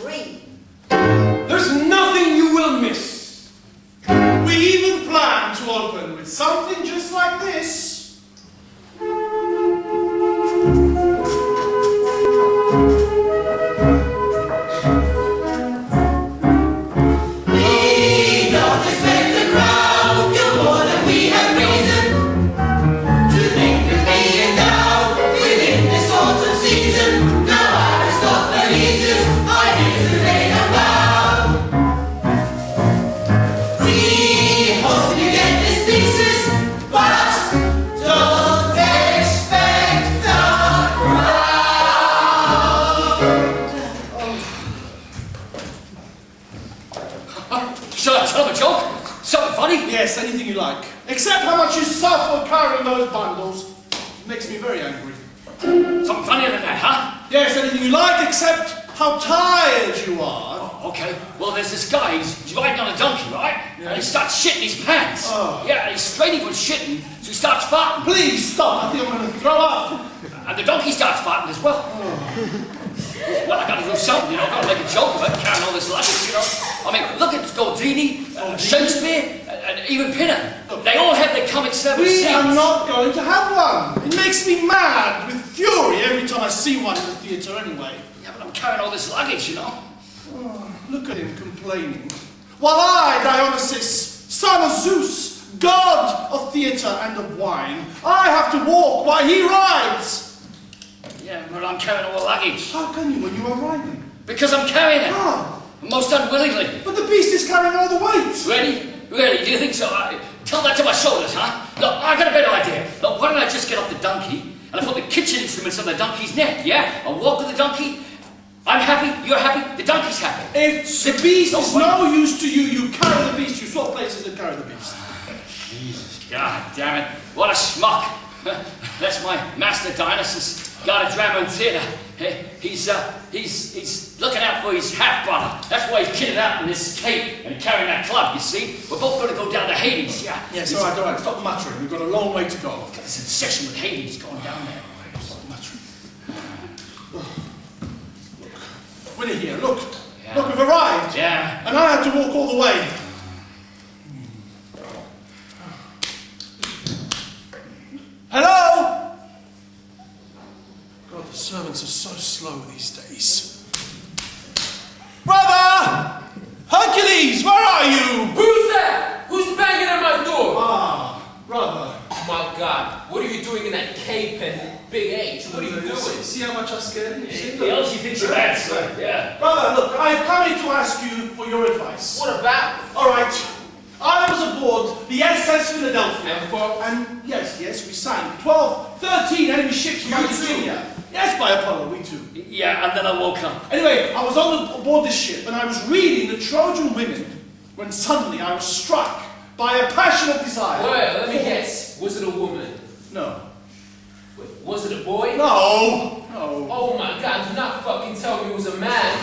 dream. There's nothing you will miss. We even plan to open with something just like this. Yes, anything you like. Except how much you suffer carrying those bundles. It makes me very angry. Something funnier than that, huh? Yes, anything you like, except how tired you are. Oh, okay. Well, there's this guy, he's riding on a donkey, right? Yeah. And he starts shitting his pants. Oh. Yeah, he's straining from shitting, so he starts farting. Please stop, I think I'm going to throw up. And the donkey starts farting as well. Oh. Well, I gotta do something, you know, I gotta make a joke of it, carrying all this luggage, you know. I mean, look at Goldini, Shakespeare, and even Pinner. They all have their comic service We scenes. are not going to have one. It makes me mad with fury every time I see one in the theatre anyway. Yeah, but I'm carrying all this luggage, you know. Oh, look at him complaining. While I, Dionysus, son of Zeus, god of theatre and of wine, I have to walk while he rides. Yeah, but I'm carrying all the luggage. How can you when you are riding? Because I'm carrying it. How? Most unwillingly. But the beast is carrying all the weight. Really? Really? Do you think so? Tell that to my shoulders, huh? Look, I got a better idea. Look, why don't I just get off the donkey and I put the kitchen instruments on the donkey's neck, yeah? I'll walk with the donkey. I'm happy, you're happy, the donkey's happy. If the beast is no use to you, you carry the beast. You swap places and carry the beast. Jesus, God damn it. What a schmuck. That's my master Dionysus. God of drama and theatre. He's looking out for his half-brother. That's why he's kitted out in this cape and carrying that club, you see. We're both going to go down to Hades, yeah? Yes, all right, stop muttering. We've got a long way to go. Got this obsession with Hades going down there. Stop muttering. Look, Winnie here, look. Yeah. Look, we've arrived. Yeah. And I have to walk all the way. Hello? God, the servants are so slow these days. Brother! Hercules, where are you? Who's that? Who's banging at my door? Ah, brother. Oh my God, what are you doing in that cape and big H? What are you doing? See how much I scared him? He else you think you're at, sir. Yeah. Brother, look, I have come here to ask you for your advice. What about? All right. I was aboard the SS Philadelphia. And yes, we sank 13 enemy ships from Virginia. Yes, by Apollo, we too. Yeah, and then I woke up. Anyway, I was aboard this ship and I was reading the Trojan women when suddenly I was struck by a passionate desire. Well, let me guess. Was it a woman? No. Wait, was it a boy? No. Oh my God, do not fucking tell me it was a man.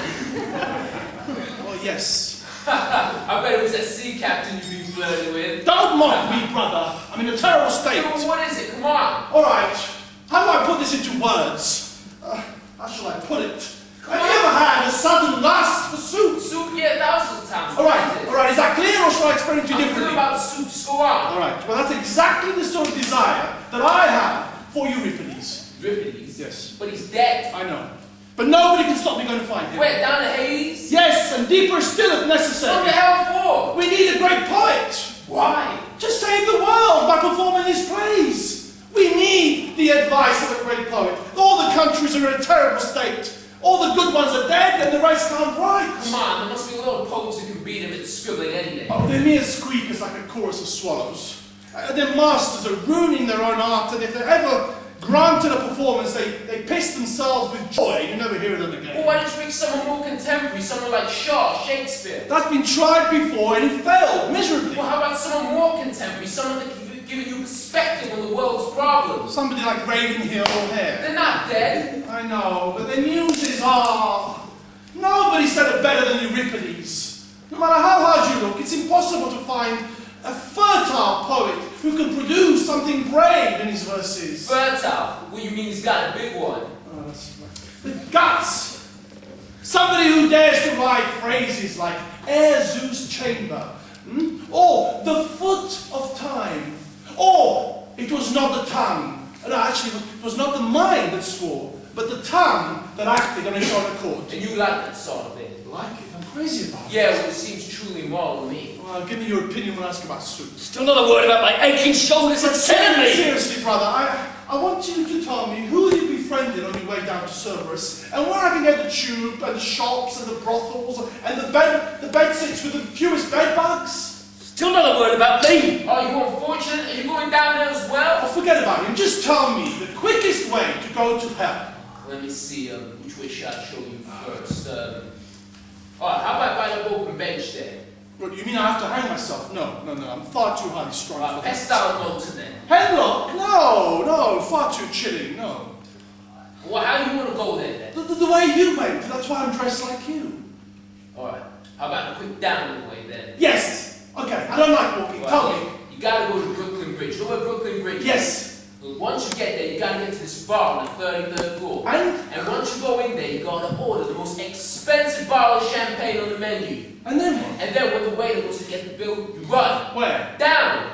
Oh, yes. I bet it was that sea captain you've been flirting with. Don't mock me, brother. I'm in a terrible state. Well, what is it? Come on. All right. How do I put this into words? How shall I put it? Have you ever had a sudden lust for soup? Soup, yeah, thousands of times. All right. Is that clear, or shall I explain it to you differently? about the soup, just go on. All right. Well, that's exactly the sort of desire that I have for Euripides. Euripides? Yes. But he's dead. I know. But nobody can stop me going to find him. Wait, down to Hades? Yes, and deeper still if necessary. What the hell for? We need a great poet. Why? To save the world by performing his plays. We need the advice of a great poet. All the countries are in a terrible state. All the good ones are dead and the rest can't write. Come on, there must be a lot of poets who can beat him at scribbling anything. Oh, they're mere squeakers like a chorus of swallows. Their masters are ruining their own art, and if they're ever granted a performance, they piss themselves with joy. You never hear of them again. Well, why don't you make someone more contemporary, someone like Shaw, Shakespeare? That's been tried before and it failed miserably. Well, how about someone more contemporary, someone that can give you perspective on the world's problems? Somebody like Ravenhill or Hare. They're not dead. I know, but their muses are... Nobody said it better than Euripides. No matter how hard you look, it's impossible to find a fertile poet who can produce something brave in his verses. Fertile? Well, you mean he's got a big one? Oh, that's right. With guts. Somebody who dares to write phrases like Air Zeus Chamber, or the foot of time, or it was not the tongue. No, actually, it was not the mind that swore, but the tongue that acted on its own accord. And you like that sort of thing? Like it? I'm crazy about it. Yeah, well, it seems truly moral to me. Well, give me your opinion when I ask about soup. Still not a word about my aching shoulders and sending me! Seriously, brother, I want you to tell me who you befriended on your way down to Cerberus, and where I can get the tube, and the shops, and the brothels, and the bed sits with the fewest bed bugs. Still not a word about me! Oh, you unfortunate? Are you going down there as well? Oh, forget about him. Just tell me the quickest way to go to hell. Let me see, which way should I show you first? Alright, how about by the open bench there? What, you mean I have to hang myself? No, I'm far too highly strung for that. Pass down notes then. Hemlock? No, far too chilly, no. Well, how do you want to go there then? The way you went, that's why I'm dressed like you. Alright, how about a quick downward way then? Yes! Okay, I don't like walking, tell me. You gotta go to Brooklyn Bridge. You know where Brooklyn Bridge is? Yes. Well, once you get there, you gotta get to this bar on the 33rd floor. And once you go in there, you gotta order the most expensive bottle of champagne on the menu. And then what? And then when the waiter goes to get the bill, you run. Where? Down.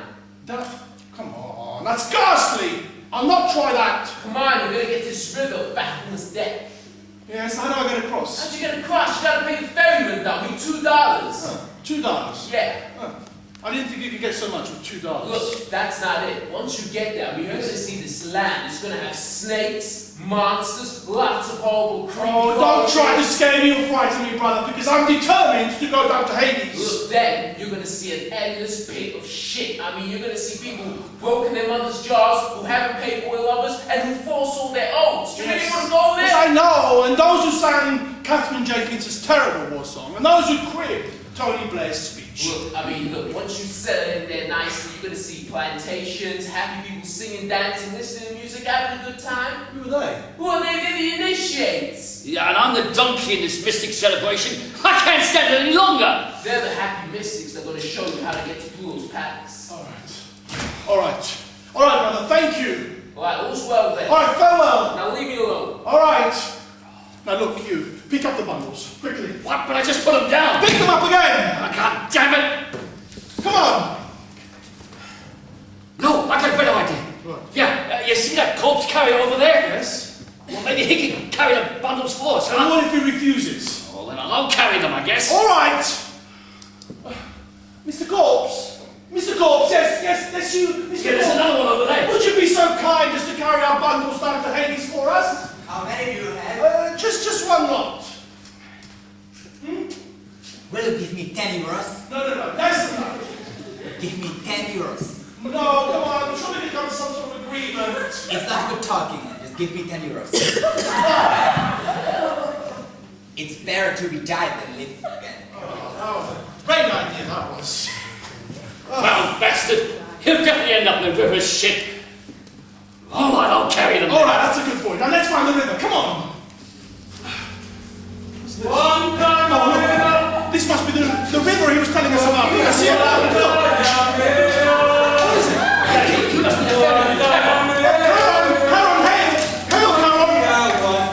Come on, that's ghastly! I'll not try that. Come on, you're gonna get to this river back on this deck. Yes, how do I get across? How'd you get across? You gotta pay the ferryman down with $2. $2? Yeah. I didn't think you could get so much with $2. Look, that's not it. Once you get there, you're gonna see this land. It's gonna have snakes, monsters, lots of horrible creepy Oh, don't try to scare me or frighten me, brother, because I'm determined to go down to Hades. Look, then you're gonna see an endless pit of shit. I mean, you're gonna see people broken their mother's jars, who haven't paid for their lovers, and who forestalled their oaths. Do you really want to go there? Yes, I know, and those who sang Catherine Jenkins' terrible war song, and those who cribbed Tony Blair's speech. Look, once you settle in there nicely, you're gonna see plantations, happy people singing, dancing, listening to music, having a good time. Who are they? Who are they? They're the initiates. Yeah, and I'm the donkey in this mystic celebration. I can't stand it any longer! They're the happy mystics that are gonna show you how to get to Pluto's palace. Alright, brother, thank you. Alright, all's well then. Alright, farewell. Now leave me alone. Alright. Now look, you, pick up the bundles, quickly. What? But I just put them down! Pick them up again! Oh, God damn it! Come on! No, I got a better idea. What? Yeah, you see that corpse carrier over there? Yes? Well, maybe he can carry the bundles for us, And huh? what if he refuses? Well, then I'll carry them, I guess. Alright! Mr. Corpse! Mr. Corpse, yes, you, Mr. Yeah, there's Corpse. another one over there. Would you be so kind as to carry our bundles down to Hades for us? How many do you have? Just one lot. Will you give me 10 euros? No, that's enough. Give me 10 euros. No, come on, surely there comes some sort of agreement. It's not good talking, just give me 10 euros. It's better to be died than live again. Oh, that was a great idea, that was. Well, bastard! He'll definitely end up in the river shit. All right, I'll carry them. Alright, that's a good point. Now let's find the river, come on. One time, Oh, this must be the river he was telling us about. I see it now, look. What is it? Charon, hail, Charon.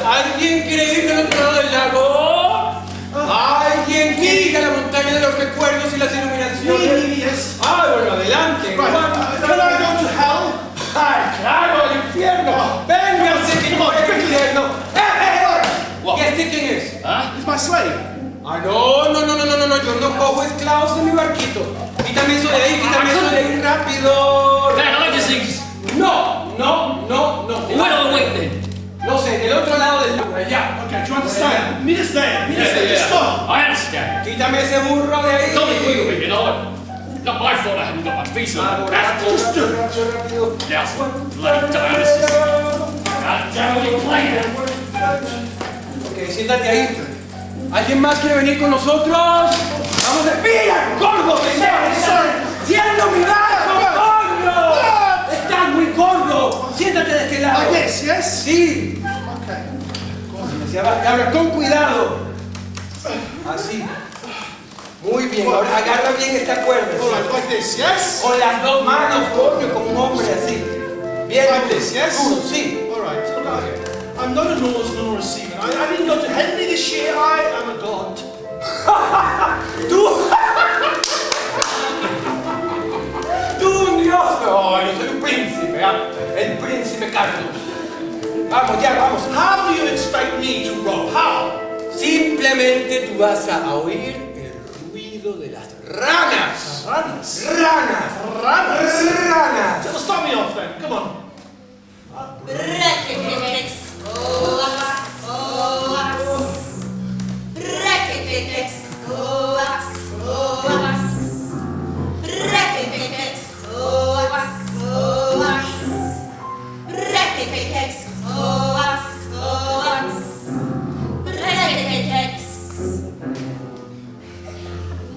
¿Alguien quiere ir del otro lado del lago? ¿Alguien quiere ir a la montaña de los recuerdos y las iluminaciones? Yes. Ah, bueno, adelante. Right, can I go to hell? ¡Ay, claro, al infierno! ¡Vénganse que no al infierno! What? ¿Y este quién es? Huh? It's my slave. Ah, no, yo no cojo esclavos en mi barquito. Quítame eso de ahí, quítame eso de ahí rápido. Man, I just think... No. Where do we wait then? No sé, del otro lado del lago, allá. Okay, do you understand? Meet us there, just go. I understand. Quítame ese burro de ahí. Don't be quick with me, you know. Not my fault I haven't got my visa. Just rápido. Yes, bloody Dionysus. God damn it, playing. Ok, siéntate ahí. ¿Alguien más quiere venir con nosotros? ¡Vamos de pila, gordo! ¡Siendo mi brazo, gordo! ¡Estás muy gordo! Siéntate de este lado. Yes. Sí. Okay. Ahora con cuidado. Así. Muy bien, ahora agarra bien esta cuerda. Alright, like this, yes? Con las dos manos, coño, como un hombre así. Bien. Like this, yes? Duro, sí. Alright, okay. I'm not a Norseman or a remember, Stephen. I didn't go to Henry this year. I am a god. ¡Tú, un dios! No, yo soy un príncipe, el príncipe Carlos. Vamos, ya, vamos. How do you expect me to row? How? Simplemente tú vas a oír el ruido de las ranas. Ranas? Ranas. Ranas? Ranas. So start me off then. Come on.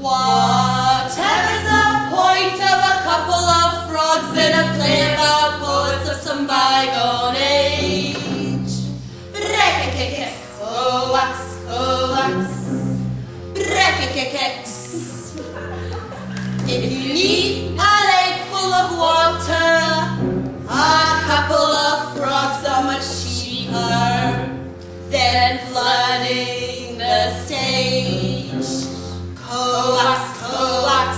Whatever's the point of a couple of frogs in a play about poets of some bygone age? Coax, coax, break-a-kicks. If you need a lake full of water, a couple of frogs are much cheaper than flooding the stage. Coax, coax,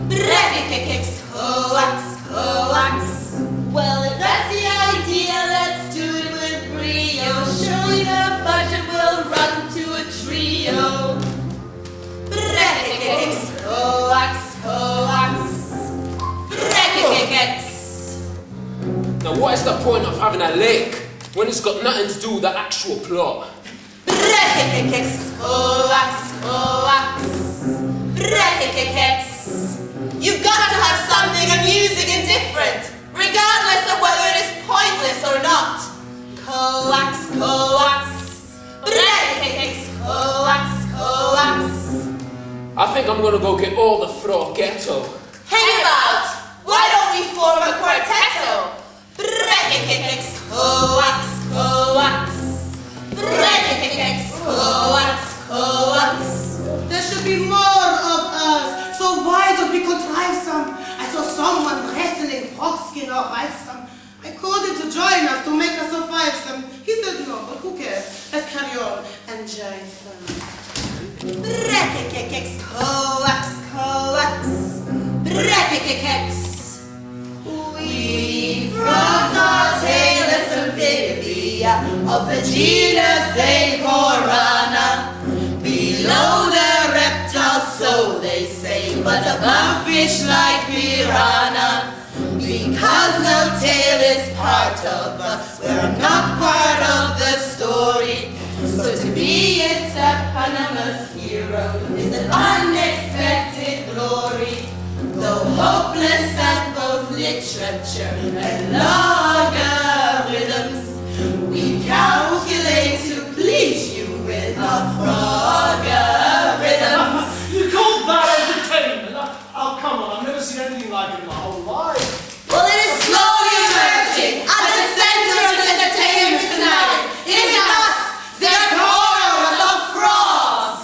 break-a-kicks, coax, coax. Well, if that's the idea, let's do it with brio. Surely the budget will run to a trio. Break-a-kicks, coax, coax, break-a-kicks. Now what is the point of having a lake when it's got nothing to do with the actual plot? Break-a-kicks, coax, coax, break-a-kicks. You've got to have something amusing and different, regardless of whether it is pointless or not. Coax, coax, break-a-kicks, coax, coax. I think I'm gonna go get all the frog ghetto. Hang about! Why don't we form a quartetto? Break-a-kicks, coax, coax, break-a-kicks, coax, coax. There should be more of us, so why don't we contrive some? I saw someone wrestling frogskin or rifesome. I called him to join us, to make us survivesome. He said no, but who cares? Let's carry on and jive some. Break-a-kicks, coax, coax, break-a-kicks. We frogs are tailless amphibia of the genus Aeaca. Below the reptiles, so they say, but above fish like piranha. Because no tail is part of us, we're not part of the story. So to be its eponymous hero is an unexpected glory. Though hopeless at both literature and logarithms, we calculate to please you with our frogarithms. You call that entertainment? Oh, come on, I've never seen anything like it in my whole life. Well, it is slowly emerging at the center of entertainment tonight. It is us, the chorus of frogs.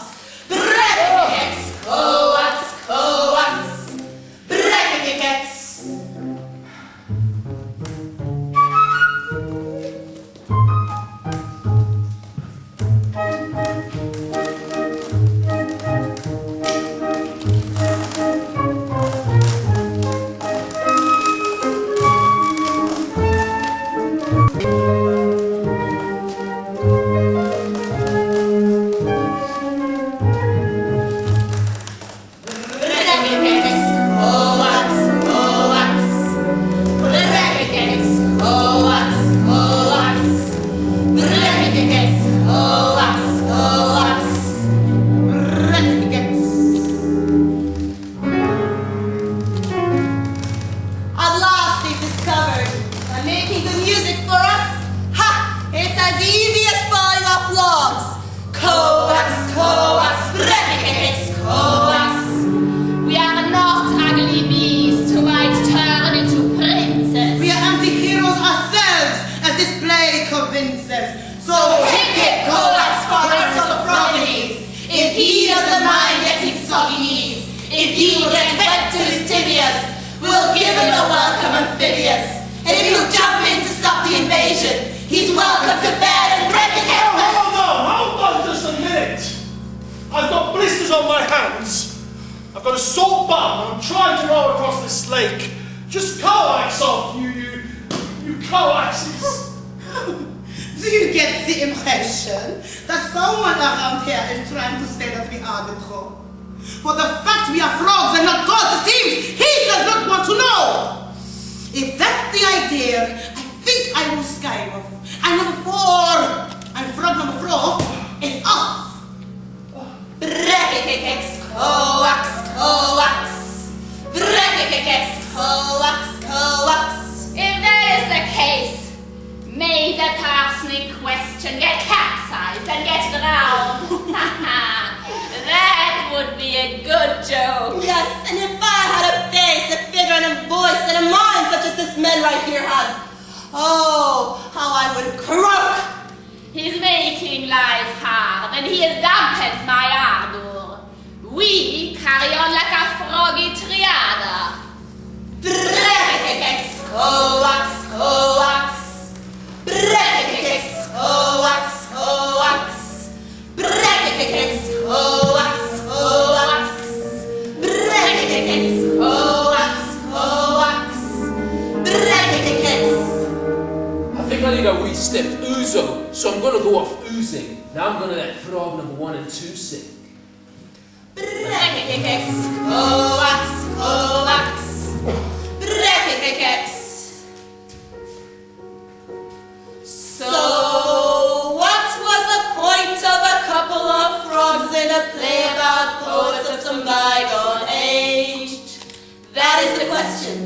Break-a-kicks, coax, coax, break-a-kicks. If he will get wet to his tibias, we'll give him a welcome amphibious. And if he'll jump in to stop the invasion, he's welcome to bed and Hold on just a minute. I've got blisters on my hands. I've got a sore bum and I'm trying to row across this lake. Just coax off, you coaxes. Do you get the impression that someone around here is trying to say that we are the troll? For the fact we are frogs and not gods, it seems he does not want to know. If that's the idea, I think I will sky off. And number 4, and frog number 4 is off. Brekkekekex, coax, coax. Brekkekekex, coax, coax. If that is the case, may the person in question get capsized and get drowned. That would be a good joke. Yes, and if I had a face, a figure, and a voice, and a mind such as this man right here has, oh, how I would croak! He's making life hard, and he has dampened my ardor. We carry on like a froggy triada. Brekkekekex, coax, coax. Brekkekekex, coax, coax. Brekkekekex, coax, coax. Brekkekekex, coax, coax. Brekkekekex. I think I need a wee stiff ouzo, so I'm gonna go off oozing. Now I'm gonna let frog number 1 and 2 sing. Brekkekekex, coax, coax. Brekkekekex. So, what was the point of a couple of frogs in a play about poets of some bygone age? That is the question.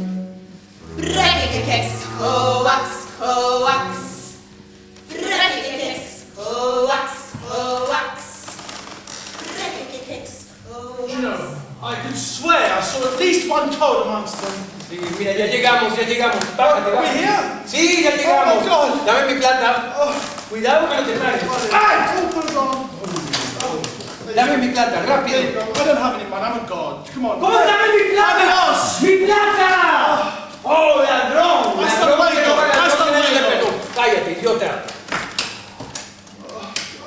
Brekkekekex, coax, coax. Brekkekekex, coax, coax. Brekkekekex, coax. You know, I could swear I saw at least one toad amongst them. Sí, mira, ya llegamos. Bájate, Are we bájate. here? Sí, ya llegamos. Oh my God. Dame mi plata. Cuidado que no te traes. Ah, put it on. Dame mi plata, There rápido. you go. I don't have any money, I'm a god. Come on. ¿Cómo dame mi plata? Adiós. ¡Mi plata! ¡Oh, ladrón! Hasta ¡Ladrón luego, que no paga, hasta no tiene luego. perdón! ¡Cállate, idiota!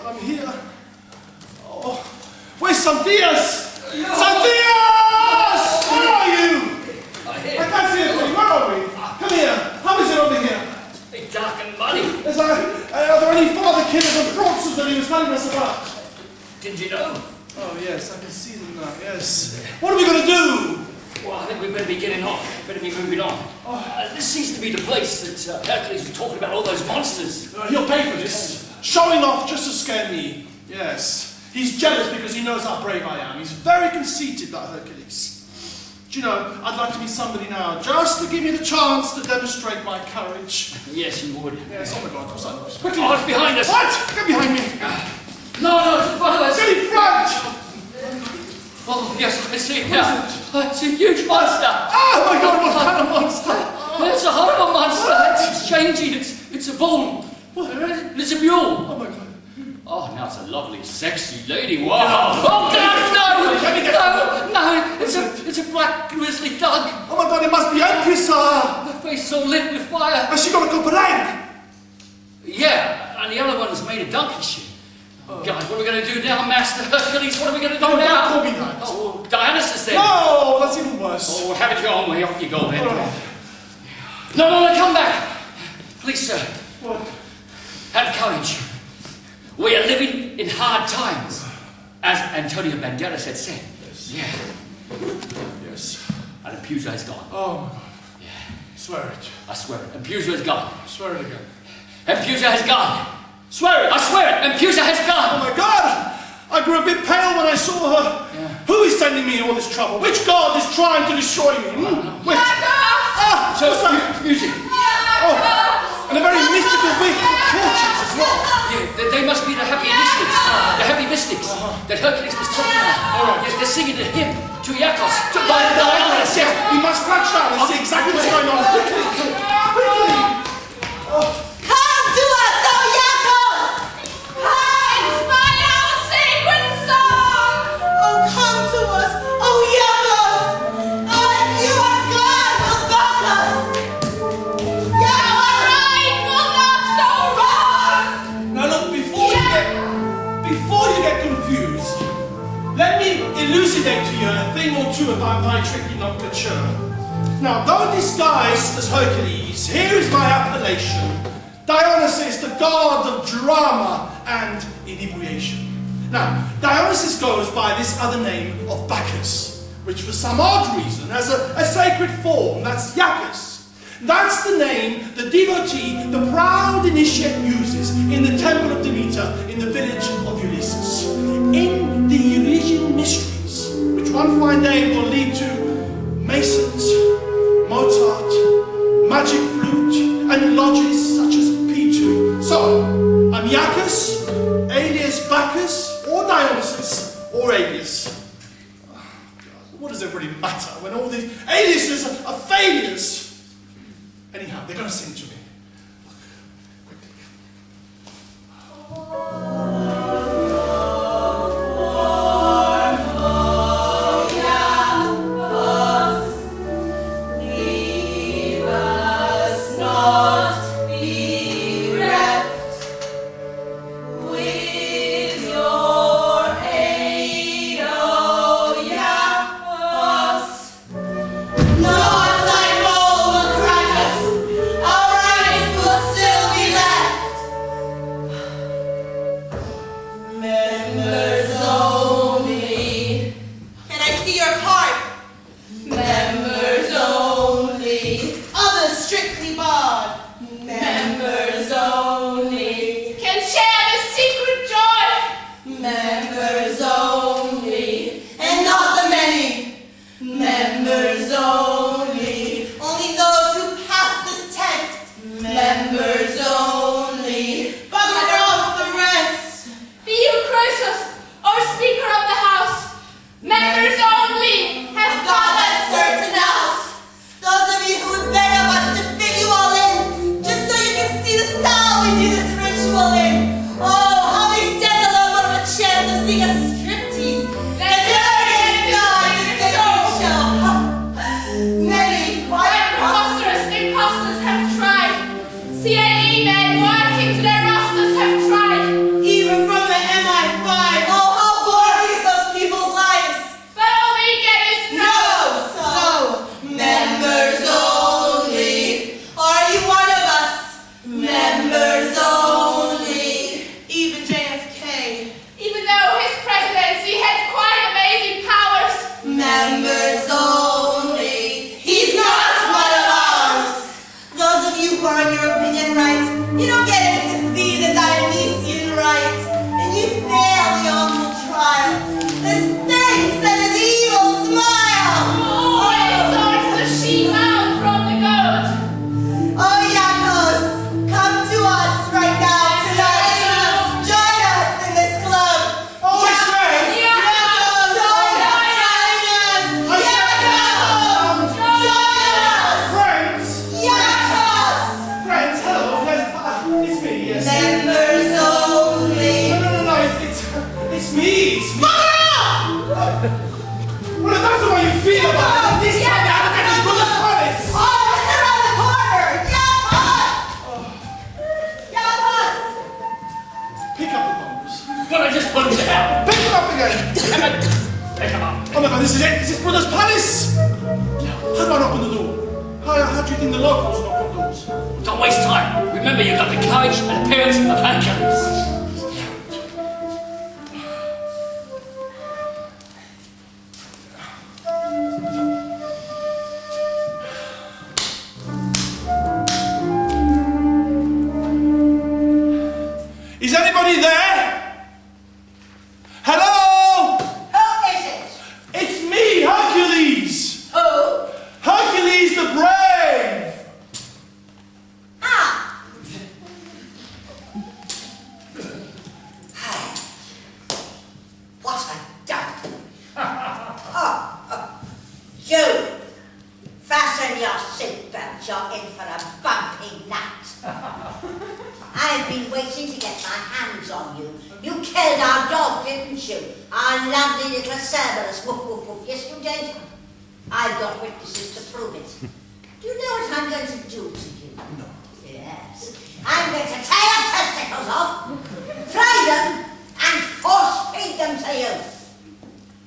I'm here. Oh. Where's Xanthias? Xanthias! Where are you? I can't see anything. Where are we? Come here. How is it over here? Big dark and muddy. Are there any father killers and fraudsters that he was telling us about? Didn't you know? Oh, yes, I can see them now, yes. What are we going to do? Well, I think we better be getting off. Better be moving on. This seems to be the place that Hercules was talking about all those monsters. He'll pay for this. Showing off just to scare me. Yes. He's jealous because he knows how brave I am. He's very conceited, that Hercules. Do you know, I'd like to be somebody now, just to give me the chance to demonstrate my courage. Yes, you would. Yes, oh my God, what's that noise? Quickly! Oh, it's behind us. What? Get behind me! No, it's in front of us. Get in front! Oh, yes, I see it now. It's a huge monster. Oh my God, what kind of monster? It's a horrible monster. It's changing. It's a bull. It's a mule. Oh my God. Oh, now it's a lovely, sexy lady. Wow. Oh, God, no! It's a black grizzly dog. Oh my God, it must be Hercules, Her face is all lit with fire. Has she got a copper leg? Yeah, and the other one is made of donkey shit. Oh, God, what are we going to do now, Master Hercules? What are we going to do now? Don't call me that. Oh, well, Dionysus then. No, that's even worse. Oh, have it your own way. Off you go then. All right. No, come back. Please, sir. What? Have courage. We are living in hard times, as Antonio Banderas had said. Yes. Yeah. Yes. And Aeschylus is gone. Oh my God. Yeah. Swear it. I swear it. Aeschylus is gone. Swear it again. Aeschylus has gone. Swear it. I swear it. Aeschylus has Oh gone. my God! I grew a bit pale when I saw her. Yeah. Who is sending me all this trouble? Which god is trying to destroy me? Which? Ah! So, What's that? music. Oh, and a very mystical whiff of torches as well. Yeah, they must be the happy mystics. The happy mystics that Hercules was talking about. All right. Yes, they're singing a hymn to Aeacus, to Dionysus. Yes, we must crouch down and see exactly what's going on. Quickly! Quickly! Come to us, Aeacus! Inspire our sacred song! Oh, come to us, Aeacus! Oh, if you are God, will back us! Our right will not go wrong! No lo elucidate to you a thing or two about my tricky nomenclature. Now, though disguised as Hercules, here is my appellation. Dionysus, the god of drama and inebriation. Now, Dionysus goes by this other name of Bacchus, which for some odd reason has a sacred form, that's Iacchus. That's the name the devotee, the proud initiate, uses in the temple of Demeter in the village of Ulysses. In the Eurasian mysteries, which one fine day will lead to Masons, Mozart, magic flute, and lodges such as P2. So, I'm Iacchus, alias Bacchus, or Dionysus, or alias. Oh, God, what does it really matter when all these aliases are failures? Anyhow, they're going to sing to me. Quickly.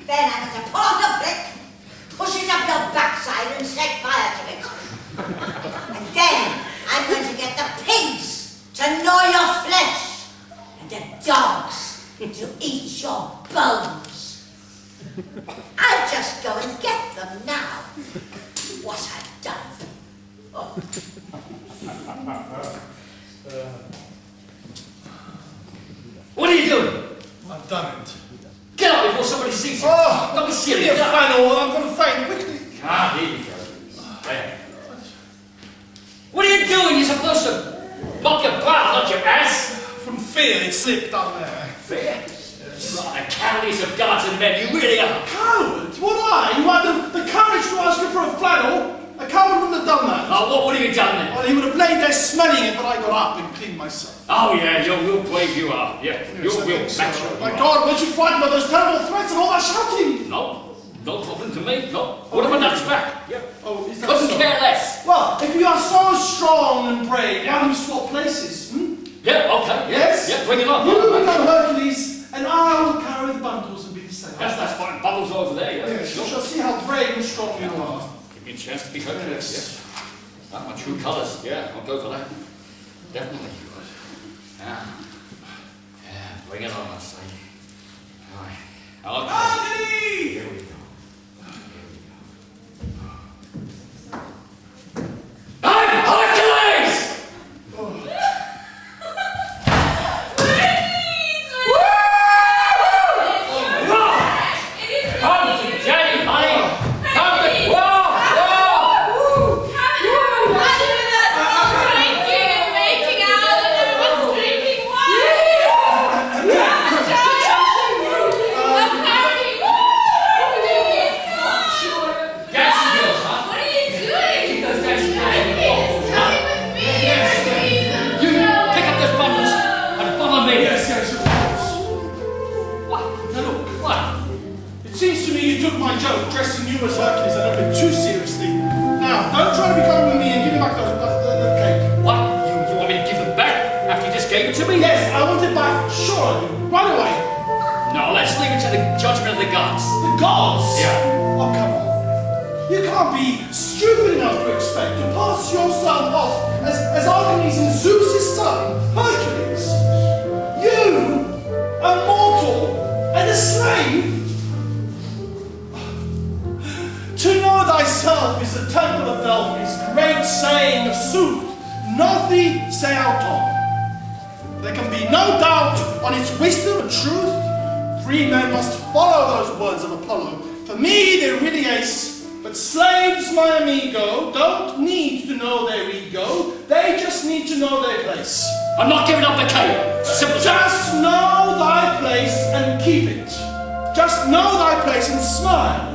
Then I'm going to pull off the brick, push it up your backside and set fire to it. And then I'm going to get the pigs to gnaw your flesh and the dogs to eat your bones. I'll just go and get them now. What a dump. Oh. What are you doing? I've done it. Get up before somebody sees you. Oh, don't be give silly. me a flannel, I'm going to faint quickly. Ah, here you go. There. What are you doing? You're supposed to mop your brow, not your ass. From fear, it slipped down there. Fere? You are the cowardice of gods and men, you really are. Coward? What I? Who had the courage to ask you for a flannel? A coward wouldn't have done that. Oh, what have you done then? Well, he would have laid there smelling it, but I got up and cleaned myself. Oh, yeah, you're real brave you are. Yeah, you're real macho. My God, weren't you frightened by those terrible threats and all that shouting? No, no problem to me, no. What if I nudge back? Yeah. Oh, is that Couldn't so? care less. Well, if you are so strong and brave, why don't we swap places, Yeah, okay, Yes? Yeah, bring it on. You become Hercules, and I'll carry the bundles and be the same. That's fine. Bubbles over there, yeah. Yes, we shall see how brave and strong you are. Give me a chance to be Hercules, Yes. yeah. That's my true colours, yeah, I'll go for that. Definitely. Yeah. Yeah, bring it on, I say. All right. Okay. Here we go. I'm Hercules! Come to Jenny, honey! Come to... Whoa! Making out and demonstrating joke, dressing you as Hercules a little bit too seriously. Now, don't try to be clever with me and give me back the cake. What? You want me to give them back after you just gave it to me? Yes, I want it back. Sure I do. Right away. No, let's leave it to the judgment of the gods. The gods? Yeah. Oh, come on. You can't be stupid enough to expect to pass yourself off as Archimedes and Zeus' son, Hercules. You, a mortal and a slave? To know thyself is the temple of Delphi's great saying of sooth, nothi se auton. There can be no doubt on its wisdom and truth. Free men must follow those words of Apollo. For me, they're really ace. But slaves, my amigo, don't need to know their ego. They just need to know their place. I'm not giving up the cake. Simple. Just know thy place and keep it. Just know thy place and smile.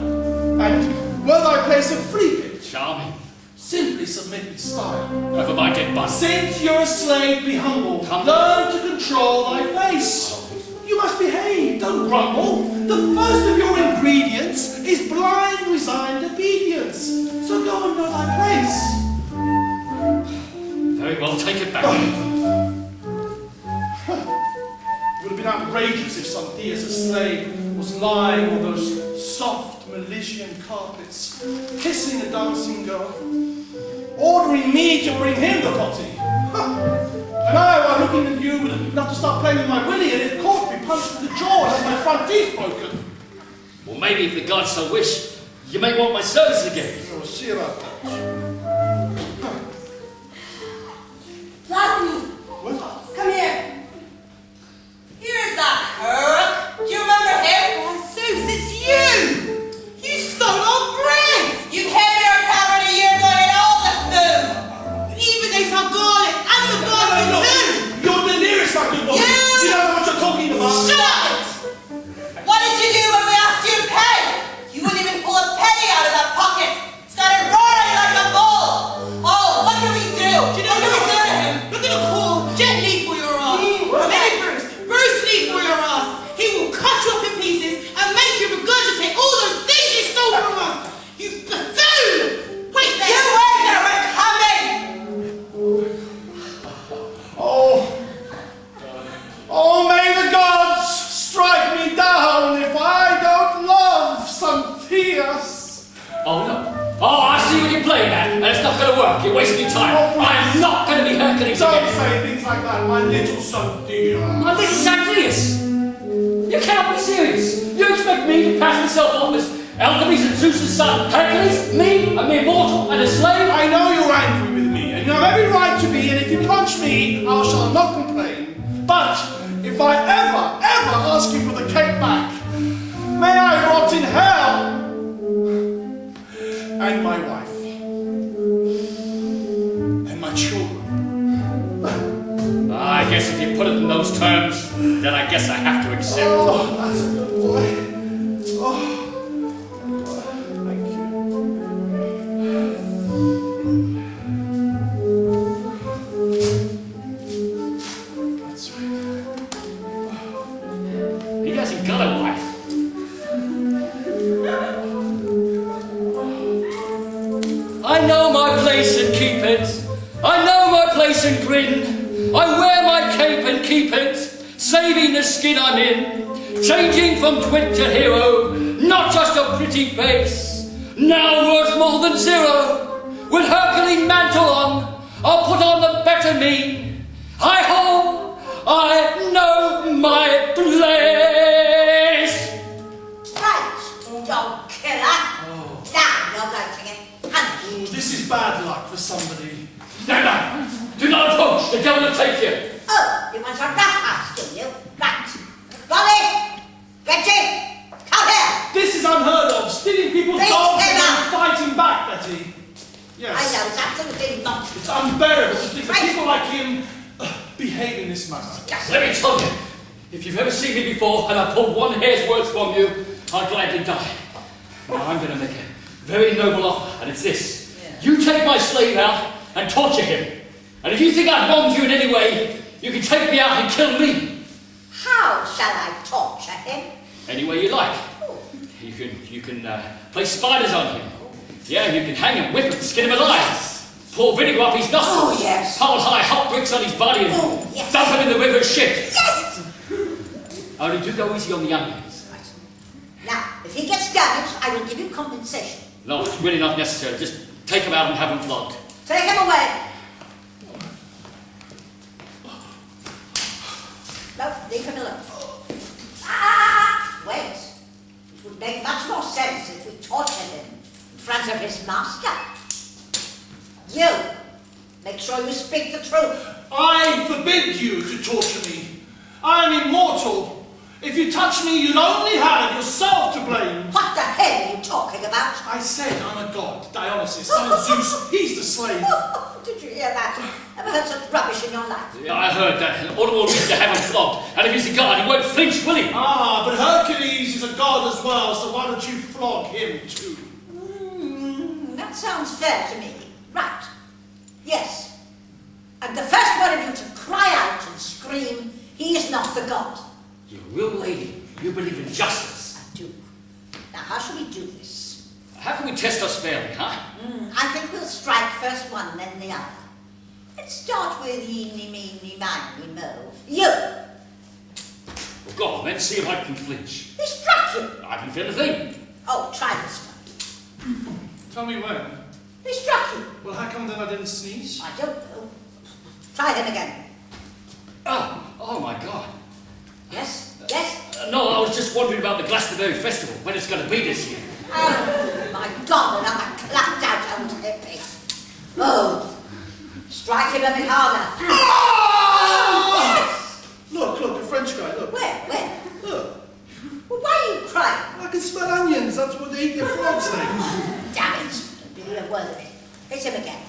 And were thy place a free pitch, Charming. simply submit with style. Over my dead body. Since you're a slave, be humble. Learn to control thy face. You must behave, don't grumble. The first of your ingredients is blind, resigned obedience. So go and know thy place. Very well, take it back. It would have been outrageous if Xanthias, a slave, was lying on those soft Milesian carpets, kissing a dancing girl, ordering me to bring him the potty. And I, while looking at you, would have loved to start playing with my willy, and it caught me, punched in the jaw, and had my front teeth broken. Well, maybe if the gods so wish, you may want my service again. We'll see about that. Plasmy, What? come here. Here's that crook. Do you remember him? Why, Zeus, it's you. You stole our bread. You came in our tavern a year ago and ate all the food. Even ate our garlic and the basket too. You're delirious, my good woman. You don't know what you're talking about. Shut it! What did you do when we asked you to pay? You wouldn't even pull a penny out of that pocket. Started roaring playing at, and it's not going to work. You're wasting time. I'm not going to be Hercules Don't again. say things like that, my little son, dear. My little Xanthias. You cannot be serious. You expect me to pass myself off as Hercules and Zeus' son, Hercules? Me, a mere mortal and a slave? I know you're angry with me, and you have every right to be, and if you punch me, I shall not complain. But if I ever ask you for the cake back, may I rot in hell! And my wife. And my children. I guess if you put it in those terms, then I guess I have to accept. Oh, that's a good boy. Oh, thank you. That's right. He hasn't got a wife. I know my place and keep it. I know my place and grin. I wear my cape and keep it, saving the skin I'm in, changing from twit to hero, not just a pretty face, now worth more than zero. With Herculean mantle on, I'll put on the better me. Hi-ho, I know my place. Right, dog killer. Now you're going to get punished. Oh, this is bad luck for somebody. Stand back. Do not approach. The devil will take you. Oh, you want your roughhouse, do you? Right. Golly! Bette! Come here! This is unheard of. Stealing people's Please dogs and get then up. fighting back, Betty. Yes. I know, it's absolutely not. It's unbearable to think that Right. people like him behave in this manner. Let me tell you, if you've ever seen me before and I pulled one hair's worth from you, I'd gladly die. Now I'm going to make a very noble offer, and it's this. You take my slave out and torture him. And if you think I've wronged you in any way, you can take me out and kill me. How shall I torture him? Any way you like. You can place spiders on him. Yeah, you can hang him, whip him, skin him alive. Pour vinegar off his nostrils. Oh, yes. Pile high hot bricks on his body and Oh, yes. dump him in the river shit. Yes! Only do go easy on the younglings. Right. Now, if he gets damaged, I will give you compensation. No, it's really not necessary. Just take him out and have him flogged. Take him away. No, leave him alone. Wait. It would make much more sense if we tortured him in front of his master. You, make sure you speak the truth. I forbid you to torture me. I am immortal. If you touch me, you'll only have yourself to blame. What the hell are you talking about? I said I'm a god, Dionysus, son of Zeus. He's the slave. Did you hear that? Ever heard such rubbish in your life? Yeah, I heard that. All the more reason to have him flogged. And if he's a god, he won't flinch, will he? Ah, but Hercules is a god as well, so why don't you flog him too? That sounds fair to me. Right. Yes. And the first one of you to cry out and scream, he is not the god. You real lady. You believe in justice. I do. Now, how shall we do this? How can we test us fairly, huh? I think we'll strike first one, then the other. Let's start with eeny, meeny, miny, mo. You! Well, go on then, see if I can flinch. He struck you! I can feel a thing. Oh, try this one. Tell me when. He struck you! Well, how come then I didn't sneeze? I don't know. Try him again. Oh my God. Yes? Yes? No, I was just wondering about the Glastonbury Festival, when it's going to be this year. Oh, my God, another clapped out old hippie. Oh, strike him a bit harder. Yes. Look, a French guy, look. Where? Look. Well, why are you crying? I can smell onions, that's what they eat their frogs legs. Damn it. Don't believe a word of it. Hit him again.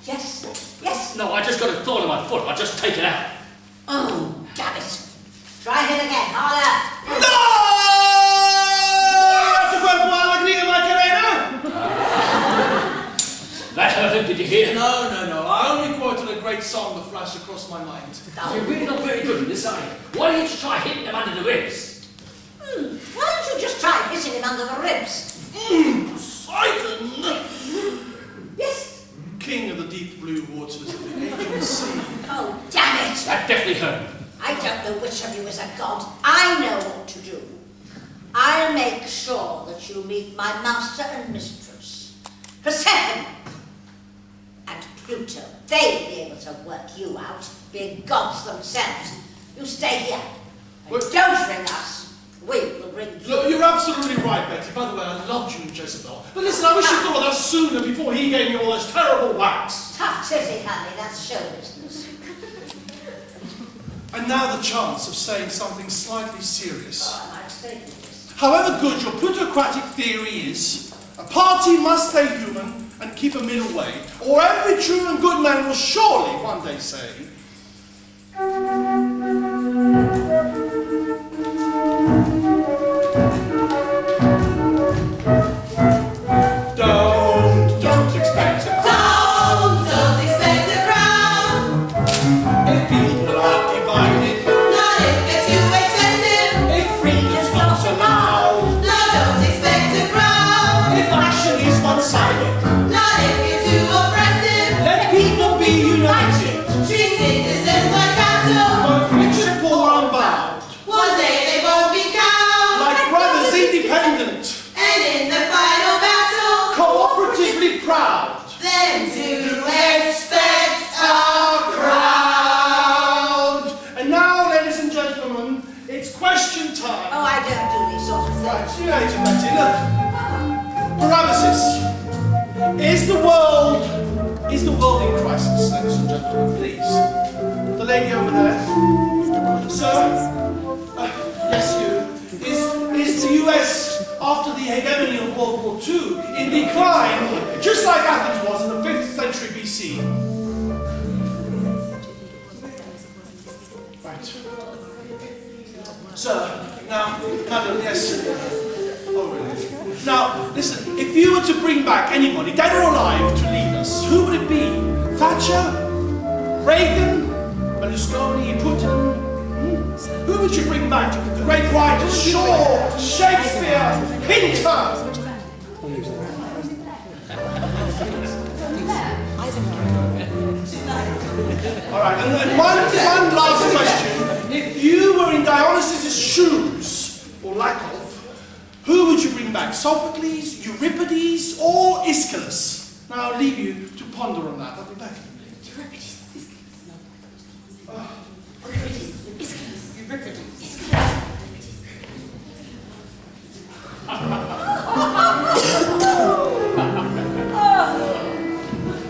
Yes. No, I just got a thorn in my foot. I'll just take it out. Oh, damn it. Try him again, harder. No! That hurt him, did you hear? No. I only quoted a great song that flashed across my mind. You're really not very good at this, are you? Why don't you try hitting him under the ribs? Why don't you just try hitting him under the ribs? Poseidon! Yes. King of the deep blue waters of the Aegean Sea. Oh, damn it. That definitely hurt him. I don't know which of you is a god. I know what to do. I'll make sure that you meet my master and mistress. Persephone and Pluto, they'll be able to work you out, being gods themselves. You stay here. And don't ring us. We will ring you. Look, you're absolutely right, Betty. By the way, I loved you, Jezebel. But listen, I wish you'd thought of that sooner before he gave me all those terrible whacks. Tough titty, honey. That's show business. And now the chance of saying something slightly serious. Oh, I'm serious. However good your plutocratic theory is, a party must stay human and keep a middle way, or every true and good man will surely one day say, Don't expect a crown. Don't expect a crown. If people are divided, Not if it's too excessive. if freedom's not allowed, No, don't expect a crown. if action is one-sided, Not if you're too oppressive. let people be united, Treat citizens like cattle. both rich and poor unbound, One day they won't be cowed. like brothers independent, And in the final battle, cooperatively proud. then do expect a crown. And now, ladies and gentlemen, it's question time. Oh, I don't do these sort of Right, things. see you later, Betty. Look, paralysis. Is the world in crisis, ladies and gentlemen, please? The lady over there. Sir? Yes, you. Is the US, after the hegemony of World War II, in decline, just like Athens was in the 5th century BC? Right. Sir, now, madam, yes. Oh, really? Now, listen, if you were to bring back anybody, dead or alive, to lead us, who would it be? Thatcher? Reagan? Berlusconi? Putin? Who would you bring back? The great writers, Shaw, Shakespeare, Pinter? All right, and one last question. If you were in Dionysus' shoes, or lack of, who would you bring back? Sophocles, Euripides, or Aeschylus? Now I'll leave you to ponder on that. I'll be back in a minute.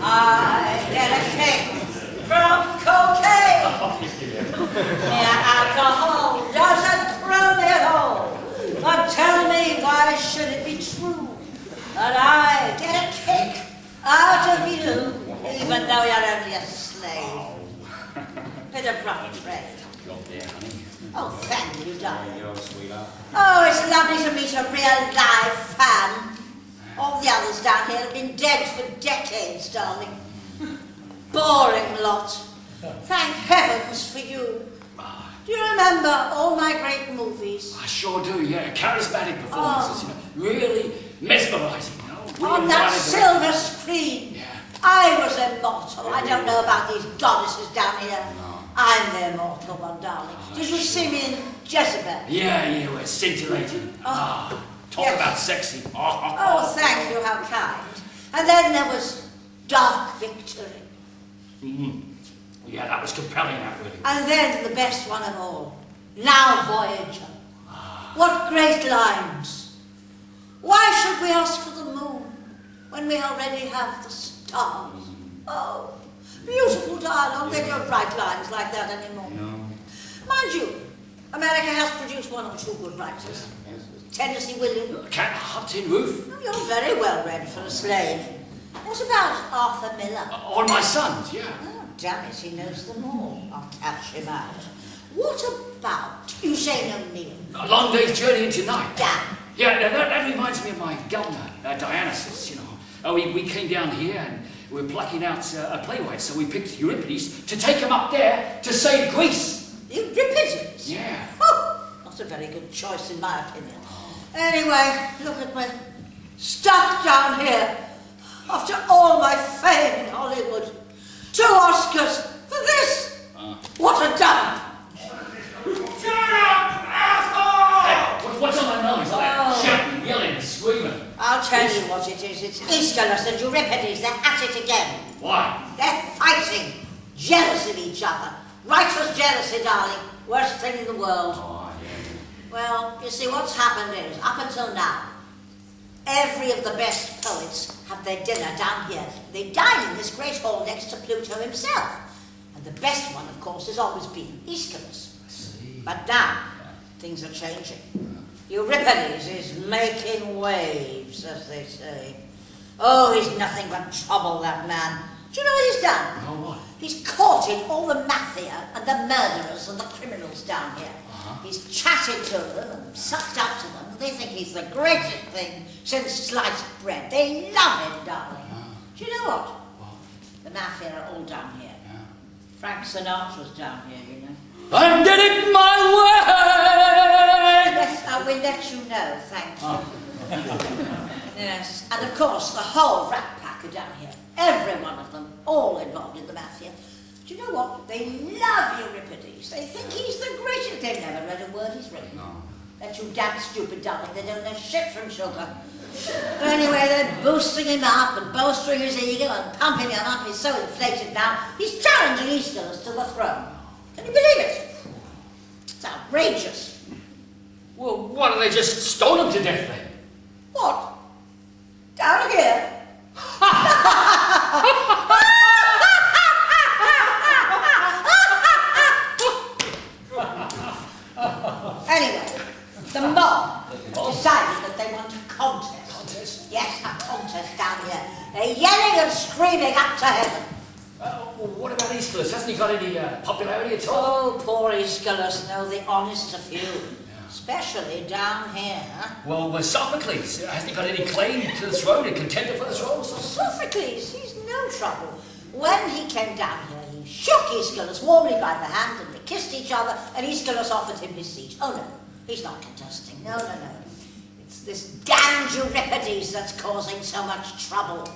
I get a kick from cocaine. Mere alcohol doesn't throw me at all. But tell me, why should it be true that I get a kick out of you, even though you're only a slave? Bit of rough trade. Oh, thank you, darling. Oh, it's lovely to meet a real live fan. All the others down here have been dead for decades, darling. Boring lot. Thank heavens for you. Do you remember all my great movies? I sure do, yeah. Charismatic performances, really mesmerising, Really On that right silver screen. Yeah. I was immortal. I don't know about these goddesses down here. I'm the immortal one, darling. Did you see me in Jezebel? Yeah, we're scintillating. Talk yes. about sexy. Oh, thank you, how kind. And then there was Dark Victory. Yeah, that was compelling, that really. And then the best one of all, Now Voyager. What great lines. Why should we ask for the moon when we already have the stars? Oh, beautiful dialogue. They don't write lines like that anymore. No. Mind you, America has produced one or two good writers. Tennessee Williams. Cat Tin Roof. Oh, you're very well read for a slave. What about Arthur Miller? On my sons, yeah. Oh, damn it, he knows them all. I'll catch him out. What about Eugeniou Neal? A long day's journey into night. Damn. Yeah, that reminds me of my governor, Dionysus, we came down here and we were plucking out a playwright, so we picked Euripides to take him up there to save Greece. Euripides? Yeah. Oh, not a very good choice in my opinion. Anyway, look at me. Stuck down here. After all my fame in Hollywood. 2 Oscars for this. What a dump. Hey, what's on my nose? Shouting, yelling, and screaming. I I'll tell you what it is. It's Aeschylus and Euripides. They're at it again. Why? They're fighting. Jealous of each other. Righteous jealousy, darling. Worst thing in the world. Oh, yeah. Well, you see, what's happened is, up until now, every of the best poets have their dinner down here. They dine in this great hall next to Pluto himself. And the best one, of course, has always been Aeschylus. I see. But now, things are changing. Euripides is making waves, as they say. Oh, he's nothing but trouble, that man. Do you know what he's done? Oh, what? He's courted all the mafia and the murderers and the criminals down here. He's chatted to them and sucked up to them. They think he's the greatest thing since sliced bread. They love him, darling. Do you know what? The mafia are all down here. Frank Sinatra's down here, you know. I did it my way! Yes, I will let you know, thank you. Yes, and of course the whole rat pack are down here. Every one of them, all involved in the mafia. Do you know what? They love Euripides. They think he's the greatest. They've never read a word he's written. No. They're too damn stupid, darling. They don't know shit from sugar. But anyway, they're boosting him up and bolstering his ego and pumping him up. He's so inflated now. He's challenging Aeschylus to the throne. Can you believe it? It's outrageous. Well, why don't they just stone him to death then? What? Down here? Anyway, the mob decided that they want a contest. Yes, a contest down here. They're yelling and screaming up to heaven. Well, what about Aeschylus? Hasn't he got any popularity at all? Oh, poor Aeschylus, no, the honest of few. Especially down here. Well, Sophocles, hasn't he got any claim to the throne, a contender for the throne? Sophocles, he's no trouble. When he came down here, he shook Aeschylus warmly by the hand and they kissed each other and Aeschylus offered him his seat. Oh no, he's not contesting. No. It's this damned Euripides that's causing so much trouble.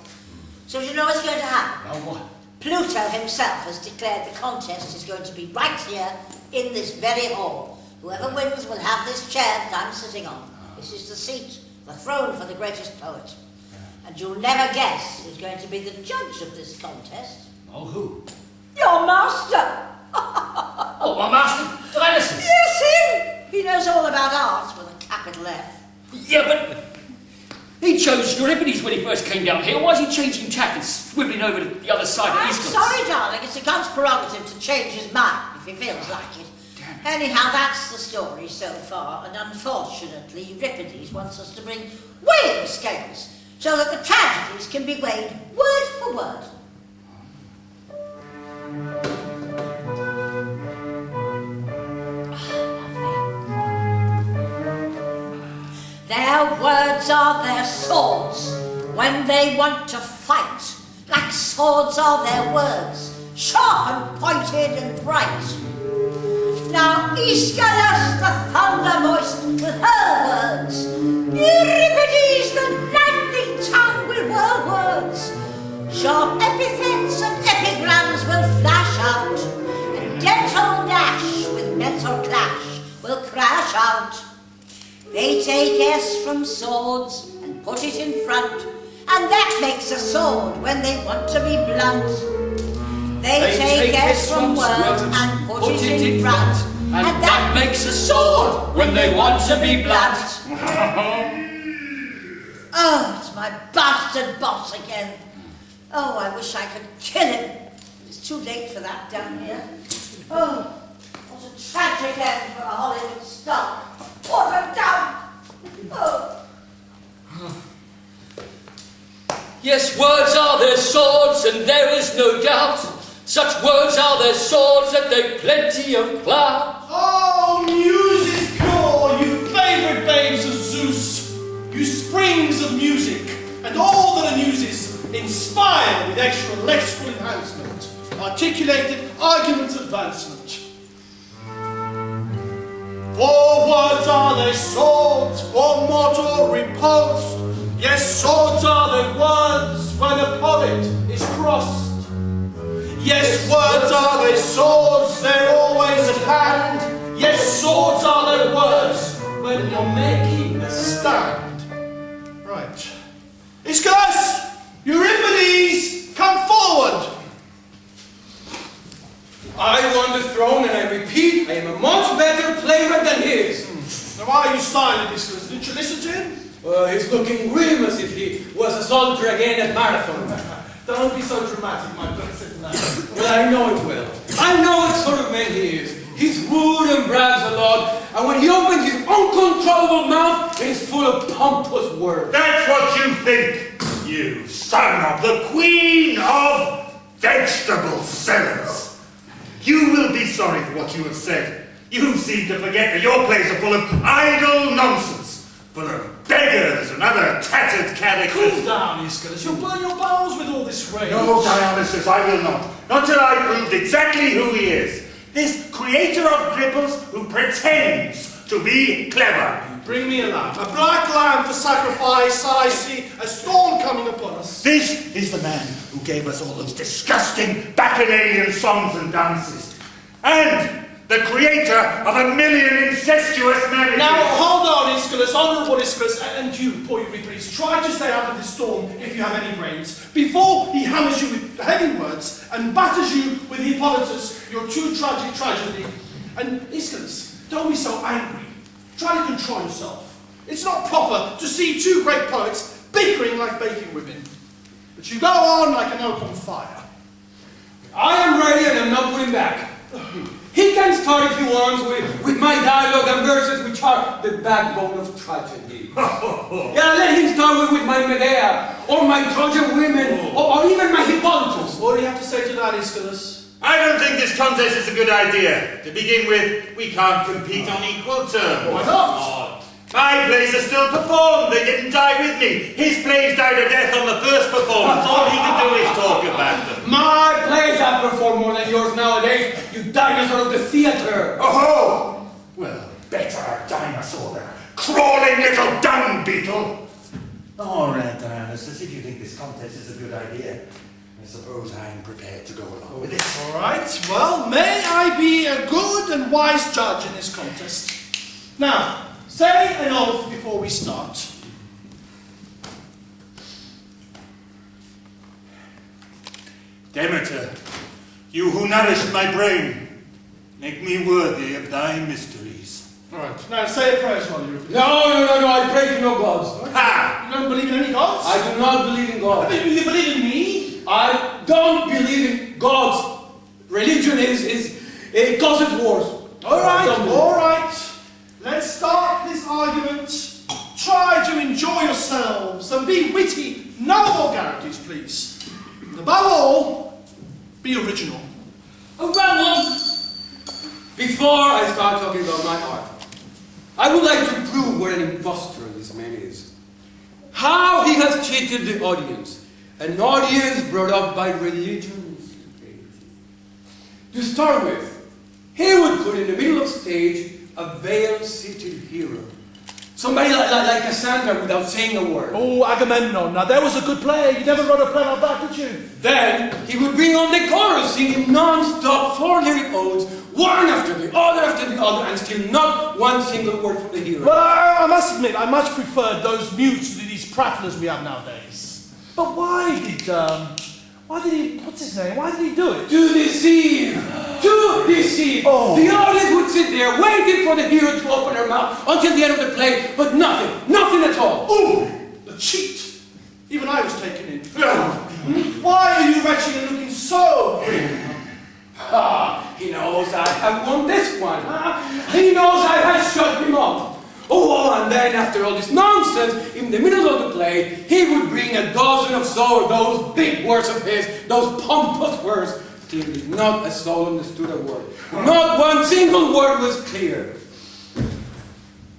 So do you know what's going to happen? Oh, what? Pluto himself has declared the contest is going to be right here in this very hall. Whoever wins will have this chair that I'm sitting on. This is the seat, the throne for the greatest poet. And you'll never guess who's going to be the judge of this contest. Oh, who? Your master! Oh, my master, Dionysus! Yes, him! He knows all about art with a capital F. Yeah, but he chose Euripides when he first came down here. Why is he changing tack and swiveling over to the other side of I'm Aeschylus? sorry, darling. It's a god's prerogative to change his mind if he feels like it. Anyhow, that's the story so far, and unfortunately, Euripides wants us to bring weighing scales so that the tragedies can be weighed word for word. Their words are their swords when they want to fight, like swords are their words, sharp and pointed and bright. Now Aeschylus, the thunder voice, with her words, Euripides, the lightning tongue, will whirl words. Sharp epithets and epigrams will flash out, and dental dash with mental clash will crash out. They take S from swords and put it in front, and that makes a sword when they want to be blunt. They take S from words and put it in front, and that makes a sword when they want to be blunt. Oh, it's my bastard boss again. Oh, I wish I could kill him. It's too late for that down here. Oh, what a tragic end for a Hollywood star. What a dump! Oh. Yes, words are their swords, and there is no doubt. Such words are their swords that they've plenty of clout. Oh, muses pure, you favourite babes of Zeus, you springs of music, and all that are muses, inspired with extra lexical enhancement, articulated arguments advancement. For words are their swords, for mortal repulsed. Yes, swords are their words when a poet is crossed. Yes, words are their swords, they're always at hand. Yes, swords are their words when you're making a stand. Right. Aeschylus! Euripides! Come forward! I won the throne, and I repeat, I am a much better playwright than he is. Now why are you silent, Aeschylus? Didn't you listen to him? He's looking grim as if he was a soldier again at Marathon. Don't be so dramatic, my blessed man. Well, I know it well. I know what sort of man he is. He's rude and brags a lot, and when he opens his uncontrollable mouth, it's full of pompous words. That's what you think, you son of the Queen of Vegetable Sellers. You will be sorry for what you have said. You seem to forget that your plays are full of idle nonsense, full of beggars and other tattered characters. Cool down, Aeschylus. You'll burn your bowels with all this rage. No, Dionysus, I will not. Not till I proved exactly who he is. This creator of cripples who pretends to be clever. Bring me a lamb. A black lamb for sacrifice. I see a storm coming upon us. This is the man who gave us all those disgusting bacchanalian songs and dances. And the creator of 1,000,000 incestuous marriages. Now, hold on, Aeschylus, honourable Aeschylus, and you, poor Euripides, try to stay out of this storm if you have any brains, before he hammers you with heavy words and batters you with Hippolytus, your too tragic tragedy. And Aeschylus, don't be so angry. Try to control yourself. It's not proper to see two great poets bickering like baking women. But you go on like an open fire. I am ready and I'm not putting back. He can start if he wants with my dialogue and verses, which are the backbone of tragedy. Yeah, let him start with my Medea, or my Trojan women, or even my Hippolytus. What do you have to say to that, Aeschylus? I don't think this contest is a good idea. To begin with, we can't compete on equal terms. Why not? My plays are still performed. They didn't die with me. His plays died a death on the first performance. All he can do is talk about them. My plays have performed more than yours nowadays, you dinosaur of the theatre. Oh! Well, better a dinosaur than a crawling little dung beetle. All right, Dionysus, if you think this contest is a good idea, I suppose I'm prepared to go along with it. All right, well, may I be a good and wise judge in this contest. Now, say an oath before we start. Demeter, you who nourished my brain, make me worthy of thy mysteries. All right, now say a prayer as well, Euripides. No, I pray to no gods. Ha! You don't believe in any gods? I do not believe in God. You believe in me? I don't believe in gods. Religion it causes wars. All right. Let's start this argument. Try to enjoy yourselves and be witty. No vulgarities, please. And above all, be original. Before I start talking about my art, I would like to prove what an impostor this man is. How he has cheated the audience. An audience brought up by religion. To start with, he would put in the middle of stage a veil-seated hero. Somebody like Cassandra without saying a word. Oh, Agamemnon. Now, there was a good play. You never wrote a play like that, did you? Then he would bring on the chorus, singing non-stop 4 lyric odes, one after the other, and still not one single word from the hero. Well, I must admit, I much preferred those mutes to these prattlers we have nowadays. But why did he, what's his name? Why did he do it? To deceive! Oh. The audience would sit there waiting for the hero to open her mouth until the end of the play, but nothing at all. Ooh, the cheat! Even I was taken in. Why are you retching and looking so grim? He knows I have won this one. He knows I have shut him up. Oh, and then after all this nonsense, in the middle of the play, he would bring a dozen of those big words of his, those pompous words. Clearly, not a soul understood a word. Not one single word was clear.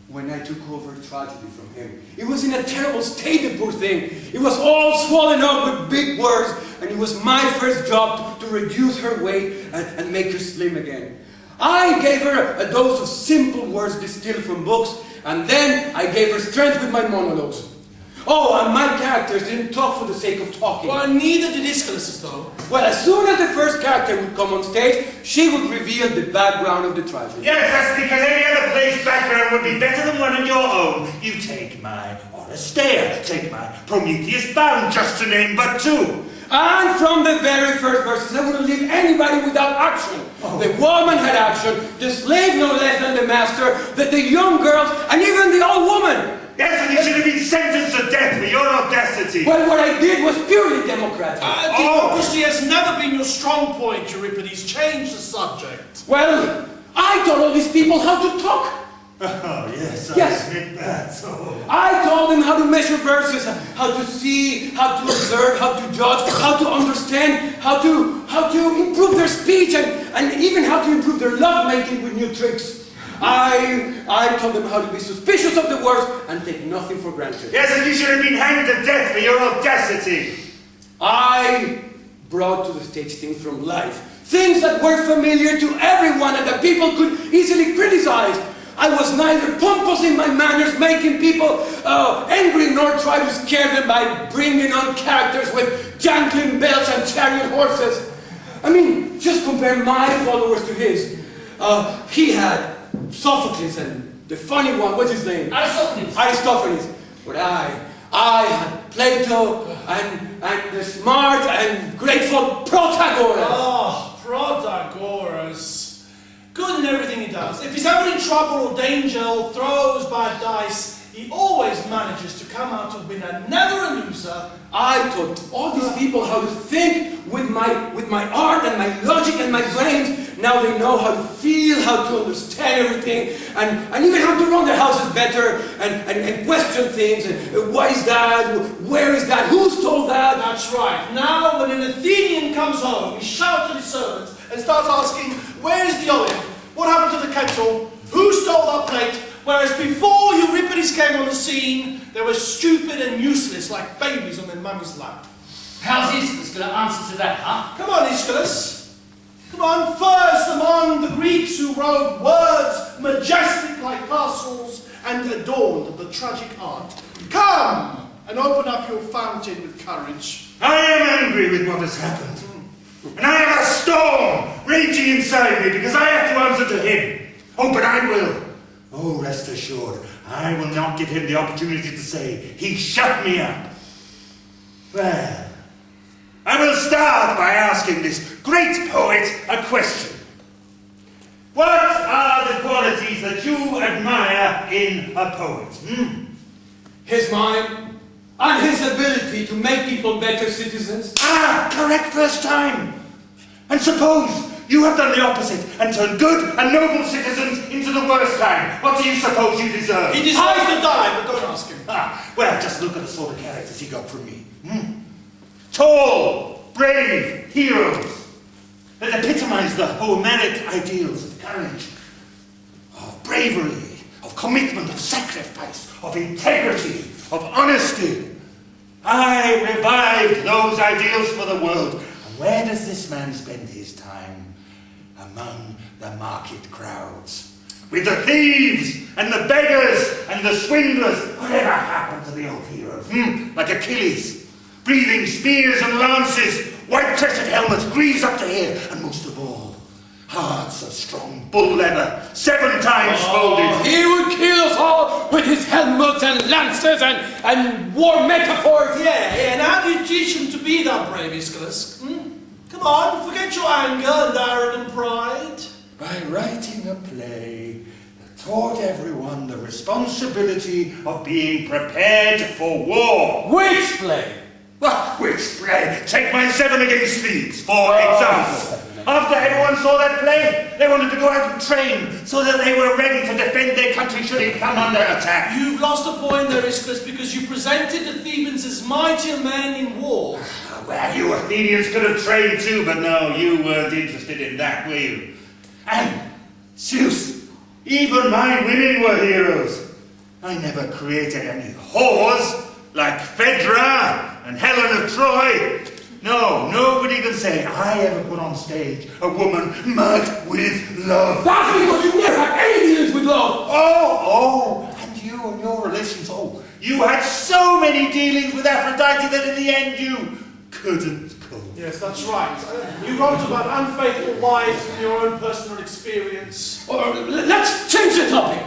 When I took over tragedy from him, it was in a terrible state, the poor thing. It was all swollen up with big words, and it was my first job to reduce her weight and make her slim again. I gave her a dose of simple words distilled from books, and then I gave her strength with my monologues. Oh, and my characters didn't talk for the sake of talking. Well, neither did Aeschylus, though. Well, as soon as the first character would come on stage, she would reveal the background of the tragedy. Yes, that's because any other play's background would be better than one of your own. You take my Oresteia, take my Prometheus Bound, just to name but two. And from the very first verses, I wouldn't leave anybody without action. Oh. The woman had action, the slave no less than the master, the young girls, and even the old woman. Yes, and you should have been sentenced to death for your audacity. Well, what I did was purely democratic. Democracy has never been your strong point, Euripides. Change the subject. Well, I taught all these people how to talk. Oh, yes, I admit that. Oh. I told them how to measure verses, how to see, how to observe, how to judge, how to understand, how to improve their speech, and even how to improve their love-making with new tricks. I told them how to be suspicious of the worst and take nothing for granted. Yes, and you should have been hanged to death for your audacity. I brought to the stage things from life, things that were familiar to everyone and that people could easily criticize. I was neither pompous in my manners, making people angry, nor try to scare them by bringing on characters with jangling bells and chariot horses. I mean, just compare my followers to his. He had Sophocles and the funny one, what's his name? Aristophanes. But I had Plato and the smart and grateful Protagoras. Oh, Protagoras. Good in everything he does. If he's ever in trouble or danger or throws bad dice, he always manages to come out a winner, never a loser. I taught all these people how to think with my art and my logic and my brains. Now they know how to feel, how to understand everything, and even how to run their houses better and question things. And why is that? Where is that? Who stole that? That's right. Now when an Athenian comes home, he shouts at his servants and starts asking, where is the olive? What happened to the kettle? Who stole that plate? Whereas before Euripides came on the scene, they were stupid and useless, like babies on their mummy's lap. How's Aeschylus going to answer to that, huh? Come on, Aeschylus. Come on, first among the Greeks who wrote words majestic like castles and adorned the tragic art. Come and open up your fountain with courage. I am angry with what has happened. And I have a storm raging inside me because I have to answer to him. Oh, but I will. Oh, rest assured, I will not give him the opportunity to say he shut me up. Well, I will start by asking this great poet a question. What are the qualities that you admire in a poet? His mind and his ability to make people better citizens. Ah, correct first time. And suppose you have done the opposite and turned good and noble citizens into the worst kind. What do you suppose you deserve? He deserves to die, but don't ask him. Well, just look at the sort of characters he got from me. Tall, brave heroes that epitomize the Homeric ideals of courage, of bravery, of commitment, of sacrifice, of integrity, of honesty. I revived those ideals for the world. Where does this man spend his time? Among the market crowds. With the thieves and the beggars and the swindlers. Whatever happened to the old heroes? Like Achilles, breathing spears and lances, white-crested helmets, greaves up to here, and most of all, hearts of strong bull leather, 7 times folded. He would kill us all with his helmets and lances and war metaphors. Yeah, and how do you teach him to be that brave, Aeschylus? Come on, forget your anger and arrogant pride. By writing a play that taught everyone the responsibility of being prepared for war. Which play? Which play? Take my 7 Against Thebes, for example. After everyone saw that play, they wanted to go out and train so that they were ready to defend their country should it come under attack. You've lost a point there, Aeschylus, because you presented the Thebans as mightier men in war. Well, you Athenians could have trained too, but no, you weren't interested in that, were you? And Zeus, even my women were heroes. I never created any whores like Phaedra and Helen of Troy. No, nobody can say I ever put on stage a woman mad with love. That's because you never had any dealings with love. Oh, and you and your relations, You had so many dealings with Aphrodite that in the end you couldn't cope. Yes, that's right. You wrote about unfaithful wives in your own personal experience. Or let's change the topic.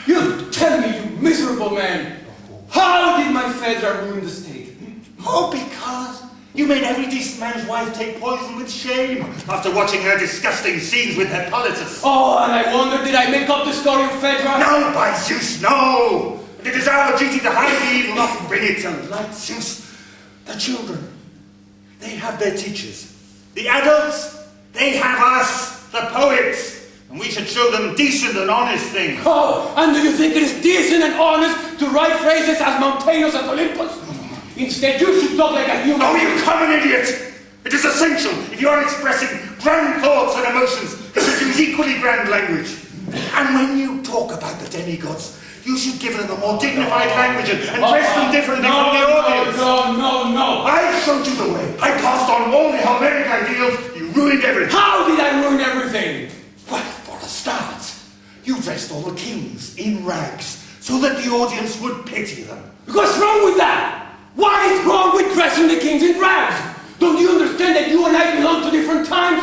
You tell me, you miserable man, how did my Phaedra ruin the state? Oh, because you made every decent man's wife take poison with shame after watching her disgusting scenes with Hippolytus. Oh, and I wonder, did I make up the story of Phaedra? No, by Zeus, no! It is our duty to hide the evil, not to bring it to light. Zeus, the children, they have their teachers. The adults, they have us, the poets. And we should show them decent and honest things. Oh, and do you think it is decent and honest to write phrases as Montanus at Olympus? Instead, you should talk like a human. Oh, you common idiot! It is essential, if you are expressing grand thoughts and emotions, to use equally grand language. And when you talk about the demigods, you should give them a more dignified language and dress them differently from the audience. No. I showed you the way. I passed on all the Homeric ideals. You ruined everything. How did I ruin everything? Well, for a start, you dressed all the kings in rags so that the audience would pity them. What's wrong with that? What is wrong with dressing the kings in rags? Don't you understand that you and I belong to different times?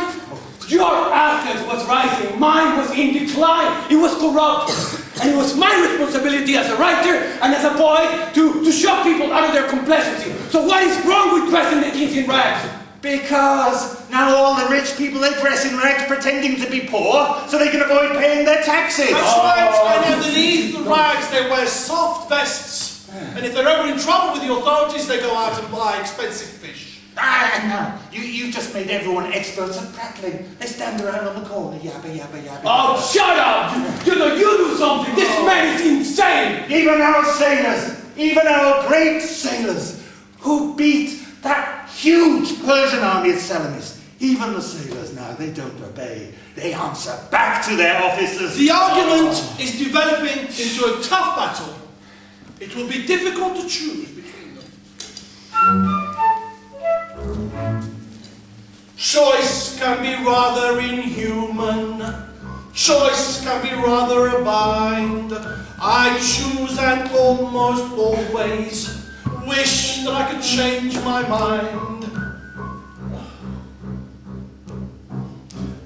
Your Athens was rising, mine was in decline, it was corrupt. And it was my responsibility as a writer and as a poet to shock people out of their complacency. So what is wrong with dressing the kings in rags? Because now all the rich people they dress in rags pretending to be poor so they can avoid paying their taxes. That's right, and underneath the rags they wear soft vests. And if they're ever in trouble with the authorities, they go out and buy expensive fish. No. You just made everyone experts at prattling. They stand around on the corner, yabba, yabba, yabba. Oh, shut up! You do something! This man is insane! Even our great sailors, who beat that huge Persian army at Salamis, even the sailors now, they don't obey. They answer back to their officers. The argument is developing into a tough battle. It will be difficult to choose between them. Choice can be rather inhuman. Choice can be rather a bind. I choose and almost always wish that I could change my mind.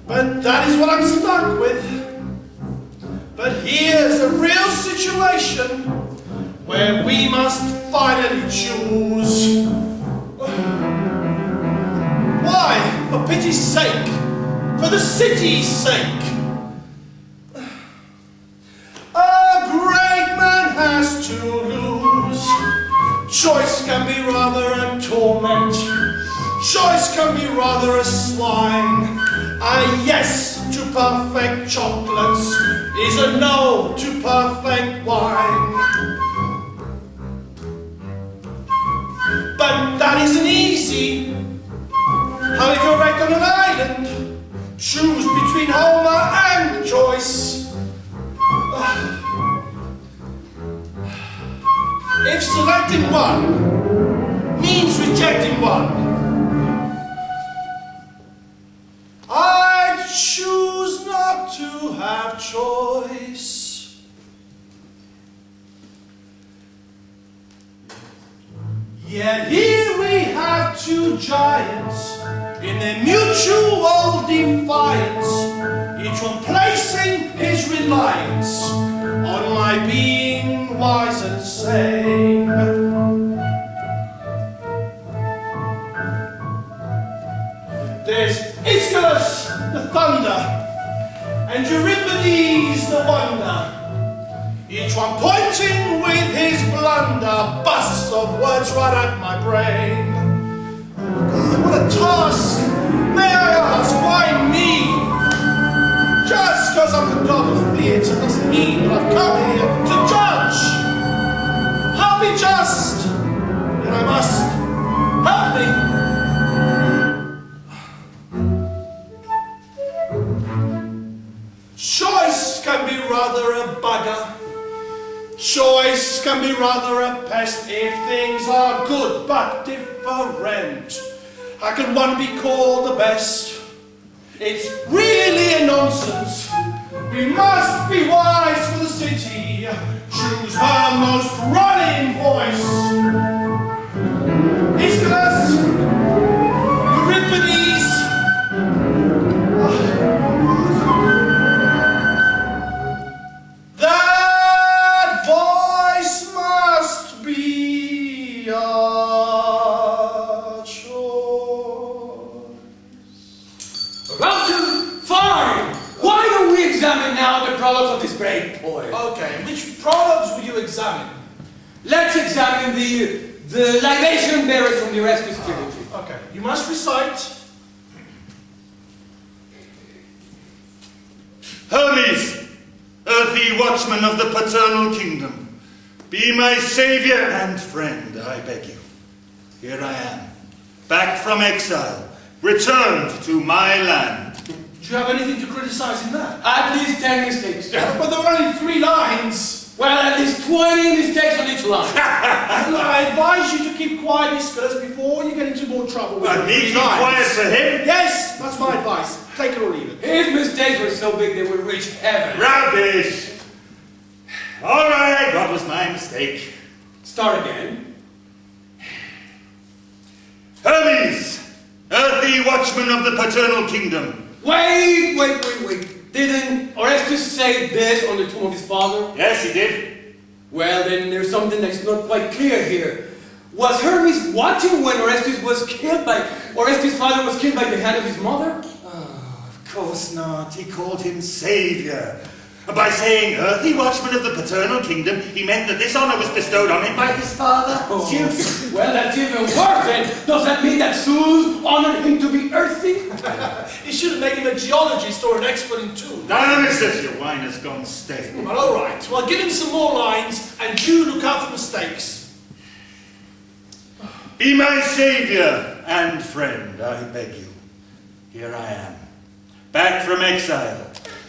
But that is what I'm stuck with. But here's a real situation where we must finally choose. Why? For pity's sake. For the city's sake. A great man has to lose. Choice can be rather a torment. Choice can be rather a swine. A yes to perfect chocolates is a no to perfect wine. But that isn't easy. How if you're wrecked on an island? Choose between Homer and Joyce. If selecting one means rejecting one, I choose not to have choice. Yet here we have two giants in their mutual defiance, each one placing his reliance on my being wise and sane. There's Aeschylus, the thunder, and Euripides, the wonder, each one pointing with his blunder busts of words right at my brain. God, what a task! May I ask, why me? Just because I'm the god of theatre doesn't mean that I've come here to judge. I'll be just, and I must. Help me! Choice can be rather a bugger. Choice can be rather a pest if things are good but different. How can one be called the best? It's really a nonsense. We must be wise for the city. Choose her most running products of this great poet. Okay, which products will you examine? Let's examine the libation bearers from the Aeschylus trilogy. Okay, you must recite. Hermes, earthy watchman of the paternal kingdom, be my savior and friend, I beg you. Here I am, back from exile, returned to my land. Do you have anything to criticize in that? At least 10 mistakes. But there are only 3 lines. Well, at least 20 mistakes on each line. I advise you to keep quiet, Aeschylus, before you get into more trouble with I need to keep quiet for him? Yes, that's my advice. Take it or leave it. His mistakes were so big they would reach heaven. Rubbish! All right, what was my mistake? Start again. Hermes, earthy watchman of the paternal kingdom. Wait. Didn't Orestes say this on the tomb of his father? Yes, he did. Well, then there's something that's not quite clear here. Was Hermes watching when Orestes' father was killed by the hand of his mother? Oh, of course not. He called him savior. By saying earthy watchman of the paternal kingdom, he meant that this honor was bestowed on him by his father, Zeus. Well, that's even worse then. Does that mean that Zeus honored him to be earthy? He should have made him a geologist or an expert in tools. Dionysus, your wine has gone stale. Well, all right. Well, give him some more lines, and you look out for mistakes. Be my savior and friend, I beg you. Here I am, back from exile,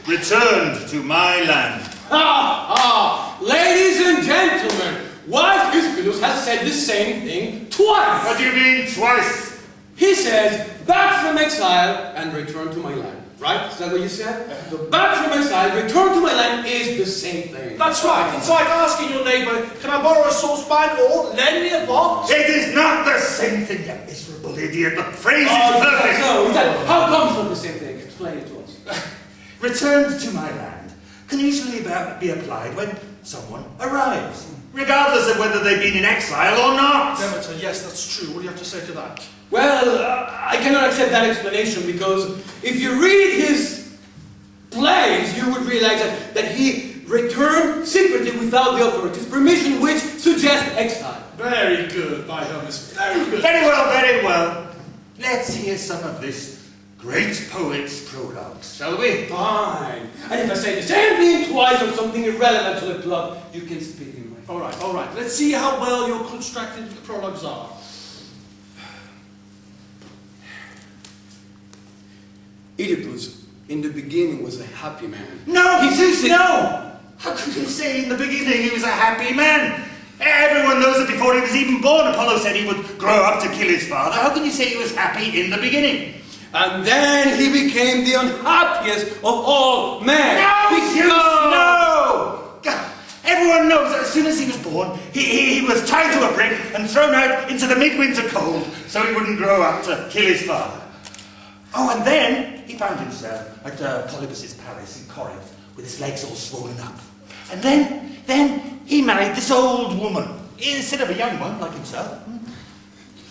returned to my land. Ladies and gentlemen, wife Aeschylus has said the same thing twice. What do you mean, twice? He says, back from exile and return to my land. Right? Is that what you said? So back from exile, return to my land is the same thing. That's right. It's like asking your neighbour, can I borrow a saucepan or lend me a pot? It is not the same thing, you miserable idiot. The phrase is perfect. So, how come it's not the same thing? Explain it to us. Returned to my land can usually be applied when someone arrives, regardless of whether they've been in exile or not. Demeter, yes, that's true. What do you have to say to that? Well, I cannot accept that explanation because if you read his plays, you would realize that he returned secretly without the authorities' permission, which suggests exile. Very good, by Hermes. Very good. Very well, very well. Let's hear some of this great poet's prologues, shall we? Fine. And if I say the same thing twice or something irrelevant to the plot, you can spit in my face. All right. Let's see how well your constructed prologues are. Oedipus, in the beginning, was a happy man. No! No! How could you say in the beginning he was a happy man? Everyone knows that before he was even born, Apollo said he would grow up to kill his father. How can you say he was happy in the beginning? And then he became the unhappiest of all men. No! Everyone knows that as soon as he was born, he was tied to a brick and thrown out into the midwinter cold so he wouldn't grow up to kill his father. Oh, and then he found himself at Polybus's palace in Corinth with his legs all swollen up. And then he married this old woman instead of a young one like himself.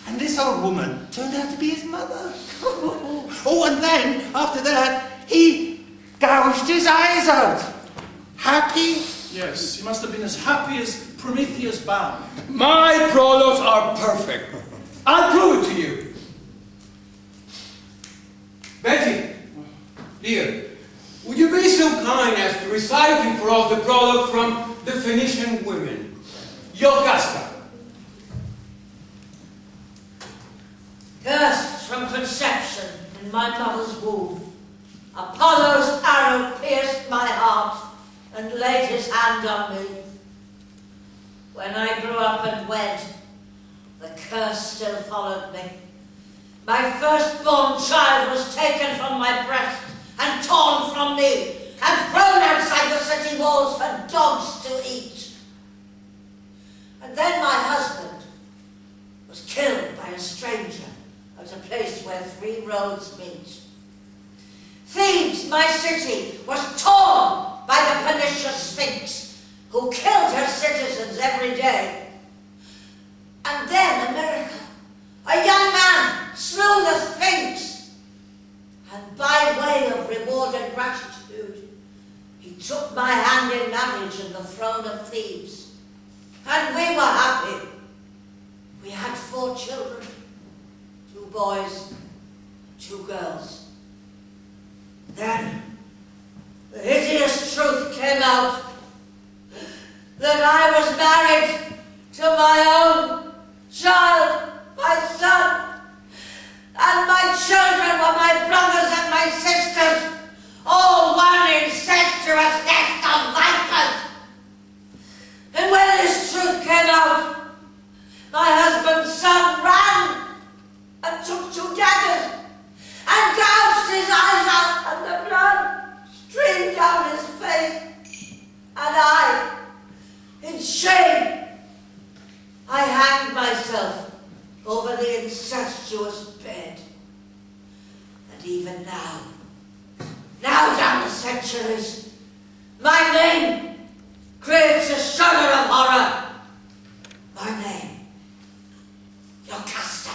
And this old woman turned out to be his mother. Oh, and then, after that, he gouged his eyes out. Happy? Yes, he must have been as happy as Prometheus bound. My prologues are perfect. I'll prove it to you. Betty, dear, would you be so kind as to recite for us the prologue from the Phoenician women? Yocasta. Cursed from conception in my mother's womb, Apollo's arrow pierced my heart and laid his hand on me. When I grew up and wed, the curse still followed me. My firstborn child was taken from my breast and torn from me and thrown outside the city walls for dogs to eat. And then my husband was killed by a stranger at a place where 3 roads meet. Thebes, my city, was torn by the pernicious Sphinx, who killed her citizens every day. And then a miracle. A young man slew the Sphinx, and by way of reward and gratitude, He took my hand in marriage in the throne of Thebes. And we were happy. We had 4 children. 2 boys, 2 girls. Then, the hideous truth came out that I was married to my own child, my son. And my children were my brothers and my sisters, all one incestuous nest of vipers. And when this truth came out, my husband's son ran and took 2 daggers and gouged his eyes out, and the blood streamed down his face. And I, in shame, I hanged myself over the incestuous bed. And even now down the centuries, my name creates a shudder of horror. My name, Jocasta.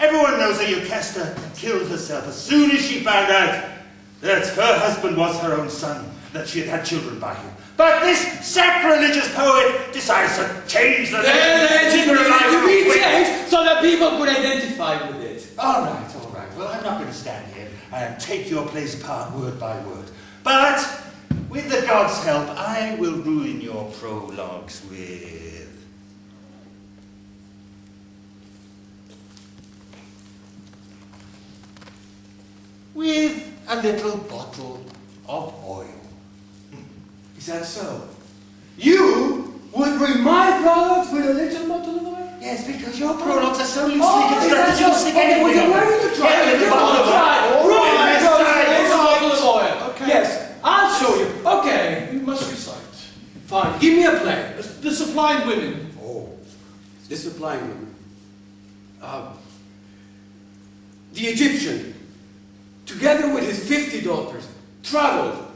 Everyone knows that Jocasta killed herself as soon as she found out that her husband was her own son, that she had children by him. But this sacrilegious poet decides to change the legend to be changed so that people could identify with it. All right. Well, I'm not going to stand here and take your place apart word by word. But with the gods' help, I will ruin your prologues with a little bottle of oil. Is that so? You would ruin my prologues with a little bottle of oil? Yes, because your prologues are so loosely constructed, you don't stick anything on them. Yes, I'll show you. Okay, You must recite. fine. Give me a play. The Sublime Women. Oh, the Sublime Women. The Egyptian, together with his 50 daughters, traveled.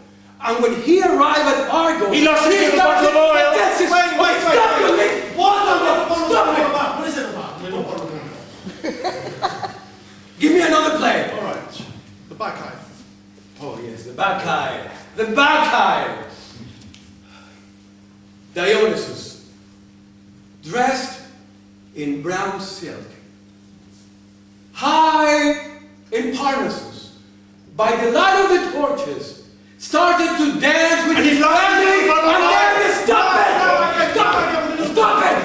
And when he arrived at Argos, he lost his bottle of oil. Wait. Stop it! What is it about? Give me another play. All right. The Bacchae. Oh yes, the Bacchae. The Bacchae. Dionysus, dressed in brown silk, high in Parnassus, by the light of the torches, started to dance with his family, and then stop it!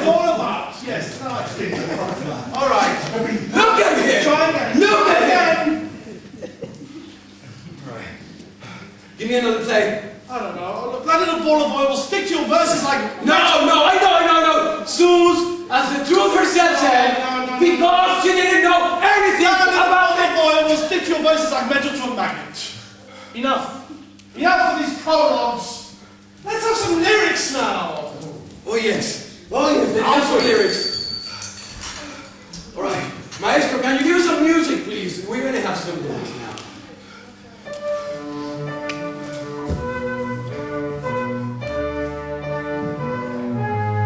All about. Yes. All right. Look at him! Look at him! Right. Give me another play. I don't know. That little ball of oil will stick to your verses like... No, I know. Suze, as the truth herself said, because she didn't know anything about it. That oil will stick to your verses like metal to a magnet. Enough of these prologues. Let's have some lyrics now. Oh yes, let's have some lyrics. All right, Maestro, can you give us some music, please? We're going to have some lyrics now.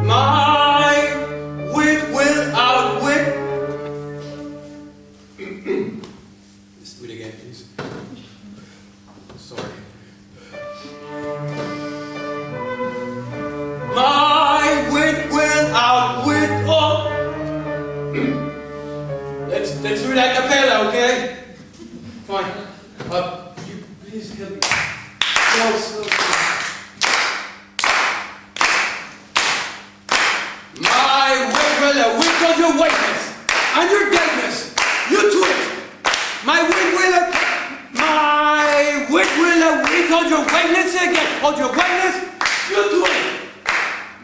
My wit will outwit. Let's do it again, please. Sorry. My wit will outwit all. Let's do it a cappella, okay? Fine. You please help me. Slow. My wit will outwit all your whiteness and your deadness. You to it. My wit will outwit all your whiteness again. All your whiteness. You to it.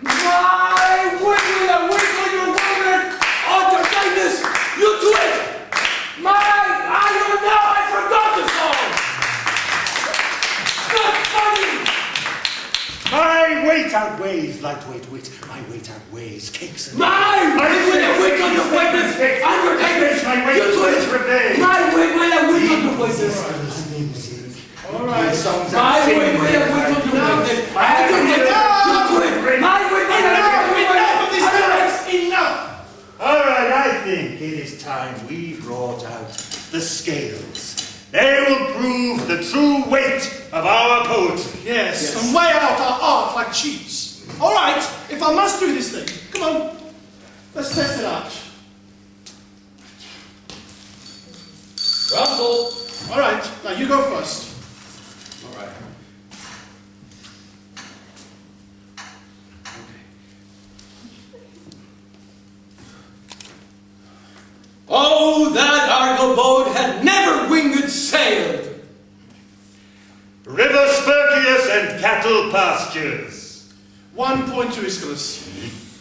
My wit will outwit all your whiteness. All your deadness. You to it. I don't know. I forgot the song. Not funny. My weight outweighs lightweight wit. My weight outweighs cakes and... My wit will outwit all your whiteness and your deadness. My weight You to it. revenge. My wit will outwit all your whiteness. All right. Songs My wit will outwit all your whiteness and your deadness. You to it. My wit will outwit all your whiteness. tales. They will prove the true weight of our poetry. Yes, and weigh out our art like cheese. All right, if I must do this thing, come on, let's test it out. Russell. All right, now you go first. All right. Oh, that Argo boat had never winged sailed! River Sperchius and cattle pastures. 1 point to Aeschylus.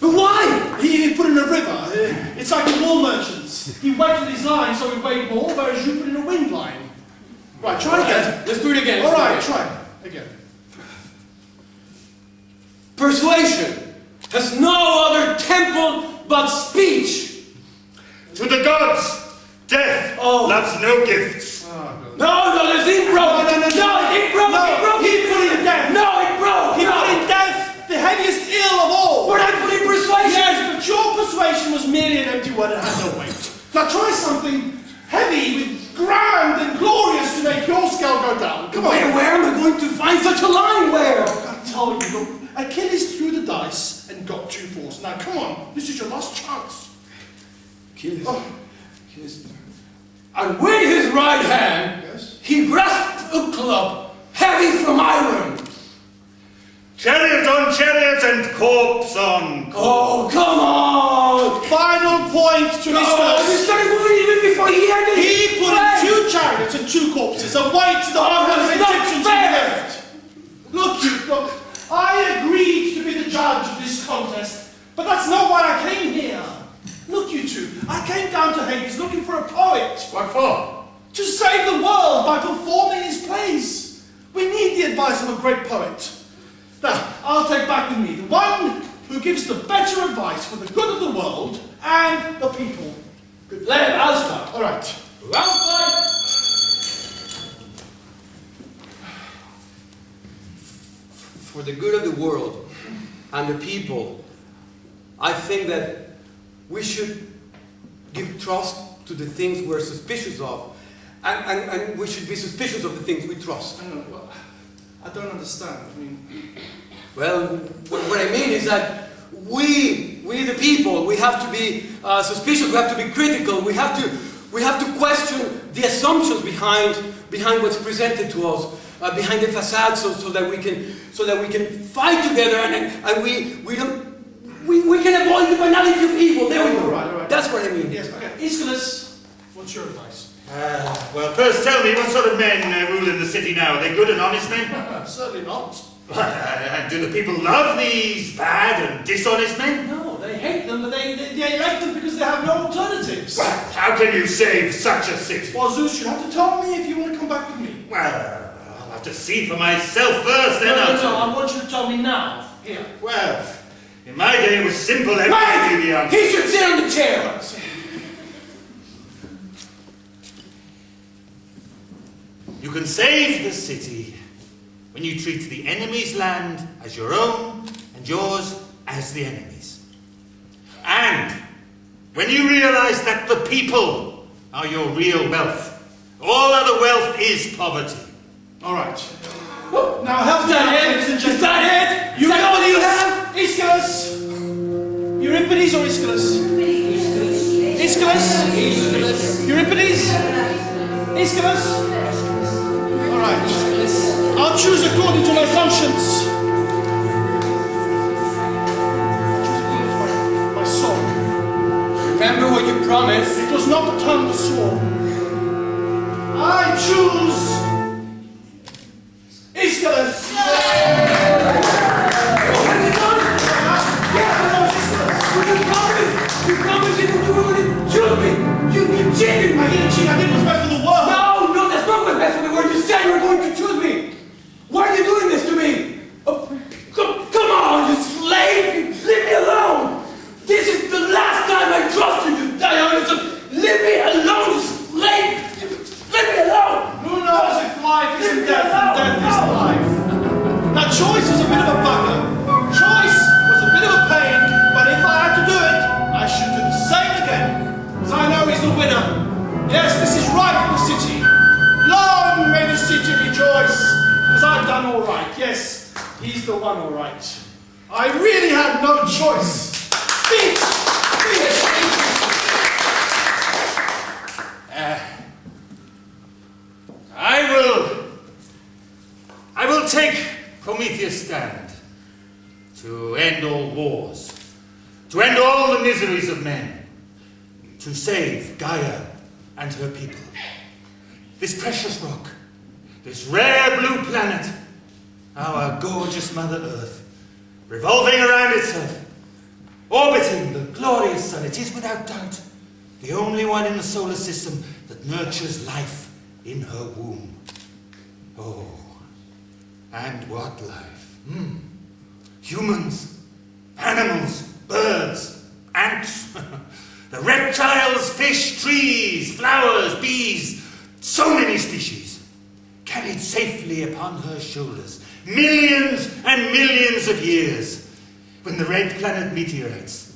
But why? He put in a river. It's like the wool merchants. He weighted his line so he weighed more, whereas you put in a wind line. Right, try again. Let's do it again. All right, try again. Persuasion has no other temple but speech. To the gods, death loves no gifts. No, there's it broke. No, it broke. He put in death. No, it broke. He put in death, the heaviest ill of all. But I put in persuasion. Yes, but your persuasion was merely an empty word and had no weight. Now try something heavy, with grand and glorious to make your scale go down. Come on. Where am I going to find such a line? Where? I told you, look, Achilles threw the dice and got 2 fours. Now come on, this is your last chance. Achilles. And with his right hand, he grasped a club heavy from iron. Chariot on chariot and corpse on corpse. Oh, come on! Final point to Aeschylus. He started moving even before he ended. He put in 2 chariots and 2 corpses, a weight to the heart of the Egyptians in the left. Look, I agreed to be the judge of this contest, but that's not why I came here. Look, you two, I came down to Hades looking for a poet. What for? To save the world by performing his plays. We need the advice of a great poet. Now, I'll take back with me the one who gives the better advice for the good of the world and the people. Good lad, I'll start. All right. For the good of the world and the people, I think that we should give trust to the things we're suspicious of, and we should be suspicious of the things we trust. I don't understand. Well, what I mean is that we the people, we have to be suspicious. We have to be critical. We have to question the assumptions behind what's presented to us, behind the facade, so that we can fight together and we can avoid the banality of evil. There we go. All right. That's what I mean. Yes. Okay. Aeschylus, what's your advice? Well, first tell me, what sort of men rule in the city now? Are they good and honest men? Certainly not. And do the people love these bad and dishonest men? No, they hate them, but they elect them because they have no alternatives. Well, how can you save such a city? Well, Zeus, you have to tell me if you want to come back with me. Well, I'll have to see for myself first, then No, I want you to tell me now. Here. Well, in my day it was simple, everybody knew the answer. He should sit on the chair. You can save the city when you treat the enemy's land as your own and yours as the enemy's. And when you realize that the people are your real wealth, all other wealth is poverty. All right. Now help me out, ladies and gentlemen. Is that it? Euripides, Aeschylus. Euripides or Aeschylus? Aeschylus? Euripides? Aeschylus? All right. I'll choose according to my conscience. My soul. Remember what you promised. It was not the tongue that swore. I choose Aeschylus. You promised you were going to choose me. You cheated me. I didn't cheat. I did what's best for the world. No, that's not what's best for the world. You said you were going to choose me. Why are you doing this to me? Come on, you slave. Leave me alone. This is the last time I trust you, Dionysus. Leave me alone, you slave. done all right. Yes, he's the one all right. I really had no choice. Speech! I will take Prometheus' stand to end all wars, to end all the miseries of men, to save Gaia and her people. This precious rock, this rare blue planet, our gorgeous Mother Earth, revolving around itself, orbiting the glorious sun, it is without doubt the only one in the solar system that nurtures life in her womb. Oh, and what life! Humans, animals, birds, ants, the reptiles, fish, trees, flowers, bees, so many species, carried safely upon her shoulders, millions and millions of years, when the red planet meteorites,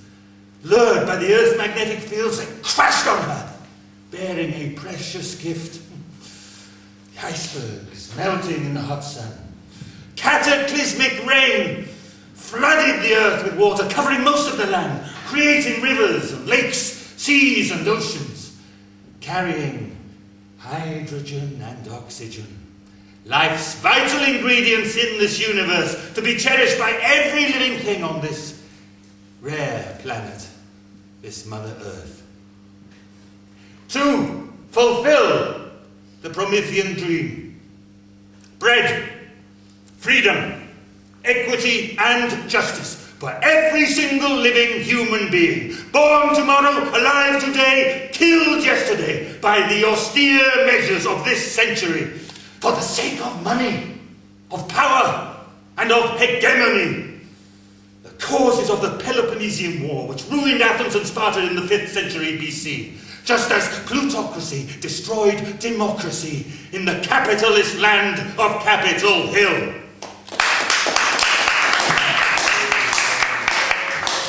lured by the Earth's magnetic fields, they crashed on her, bearing a precious gift. The icebergs melting in the hot sun. Cataclysmic rain flooded the Earth with water, covering most of the land, creating rivers and lakes, seas and oceans, carrying hydrogen and oxygen, life's vital ingredients in this universe, to be cherished by every living thing on this rare planet, this Mother Earth. To fulfill the Promethean dream, bread, freedom, equity and justice for every single living human being, born tomorrow, alive today, killed yesterday by the austere measures of this century, for the sake of money, of power, and of hegemony. The causes of the Peloponnesian War, which ruined Athens and Sparta in the 5th century BC, just as plutocracy destroyed democracy in the capitalist land of Capitol Hill.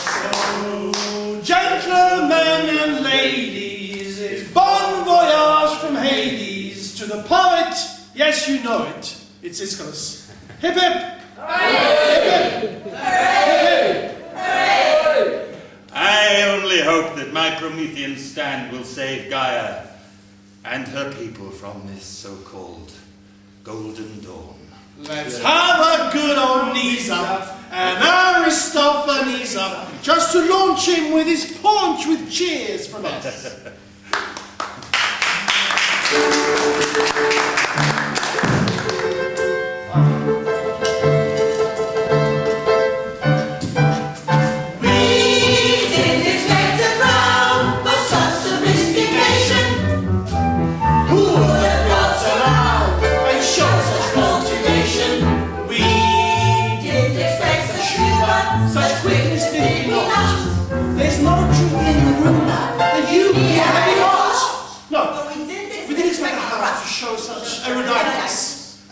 So, gentlemen and ladies, it's bon voyage from Hades to the poet. Yes, you know it. It's Aeschylus. Hip hip! Hip hip! I only hope that my Promethean stand will save Gaia and her people from this so-called Golden Dawn. Let's have a good old knees up and Aristophanes up, just to launch him with his paunch with cheers from us.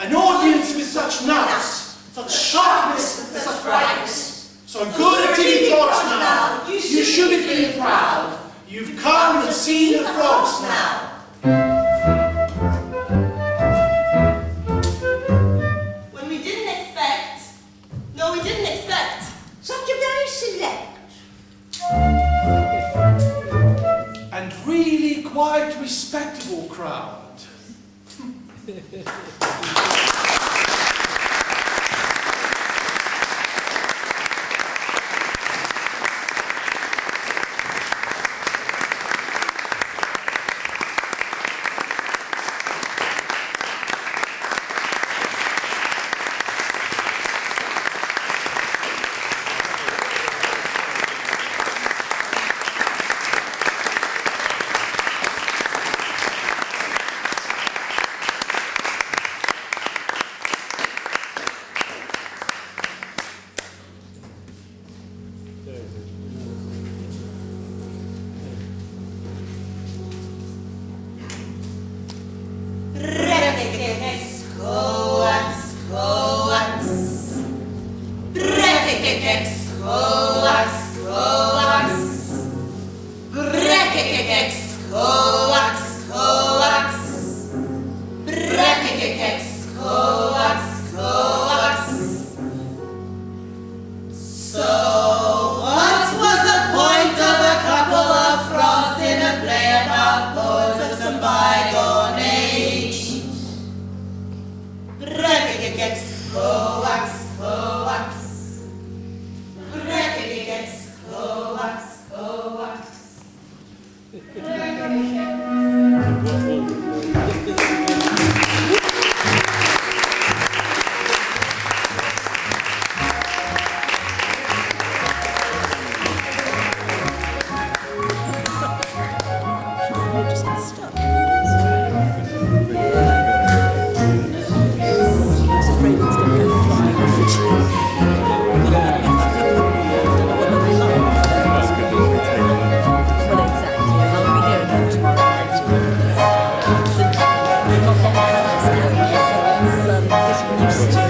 An audience with such nous, such sharpness, and such brightness. So good at TV plots now. You should be feeling proud. You've come and seen the frogs now. When we didn't expect, such a very select and really quite respectable crowd. Coax. Coax, coax. Reckon against coax, coax. Used to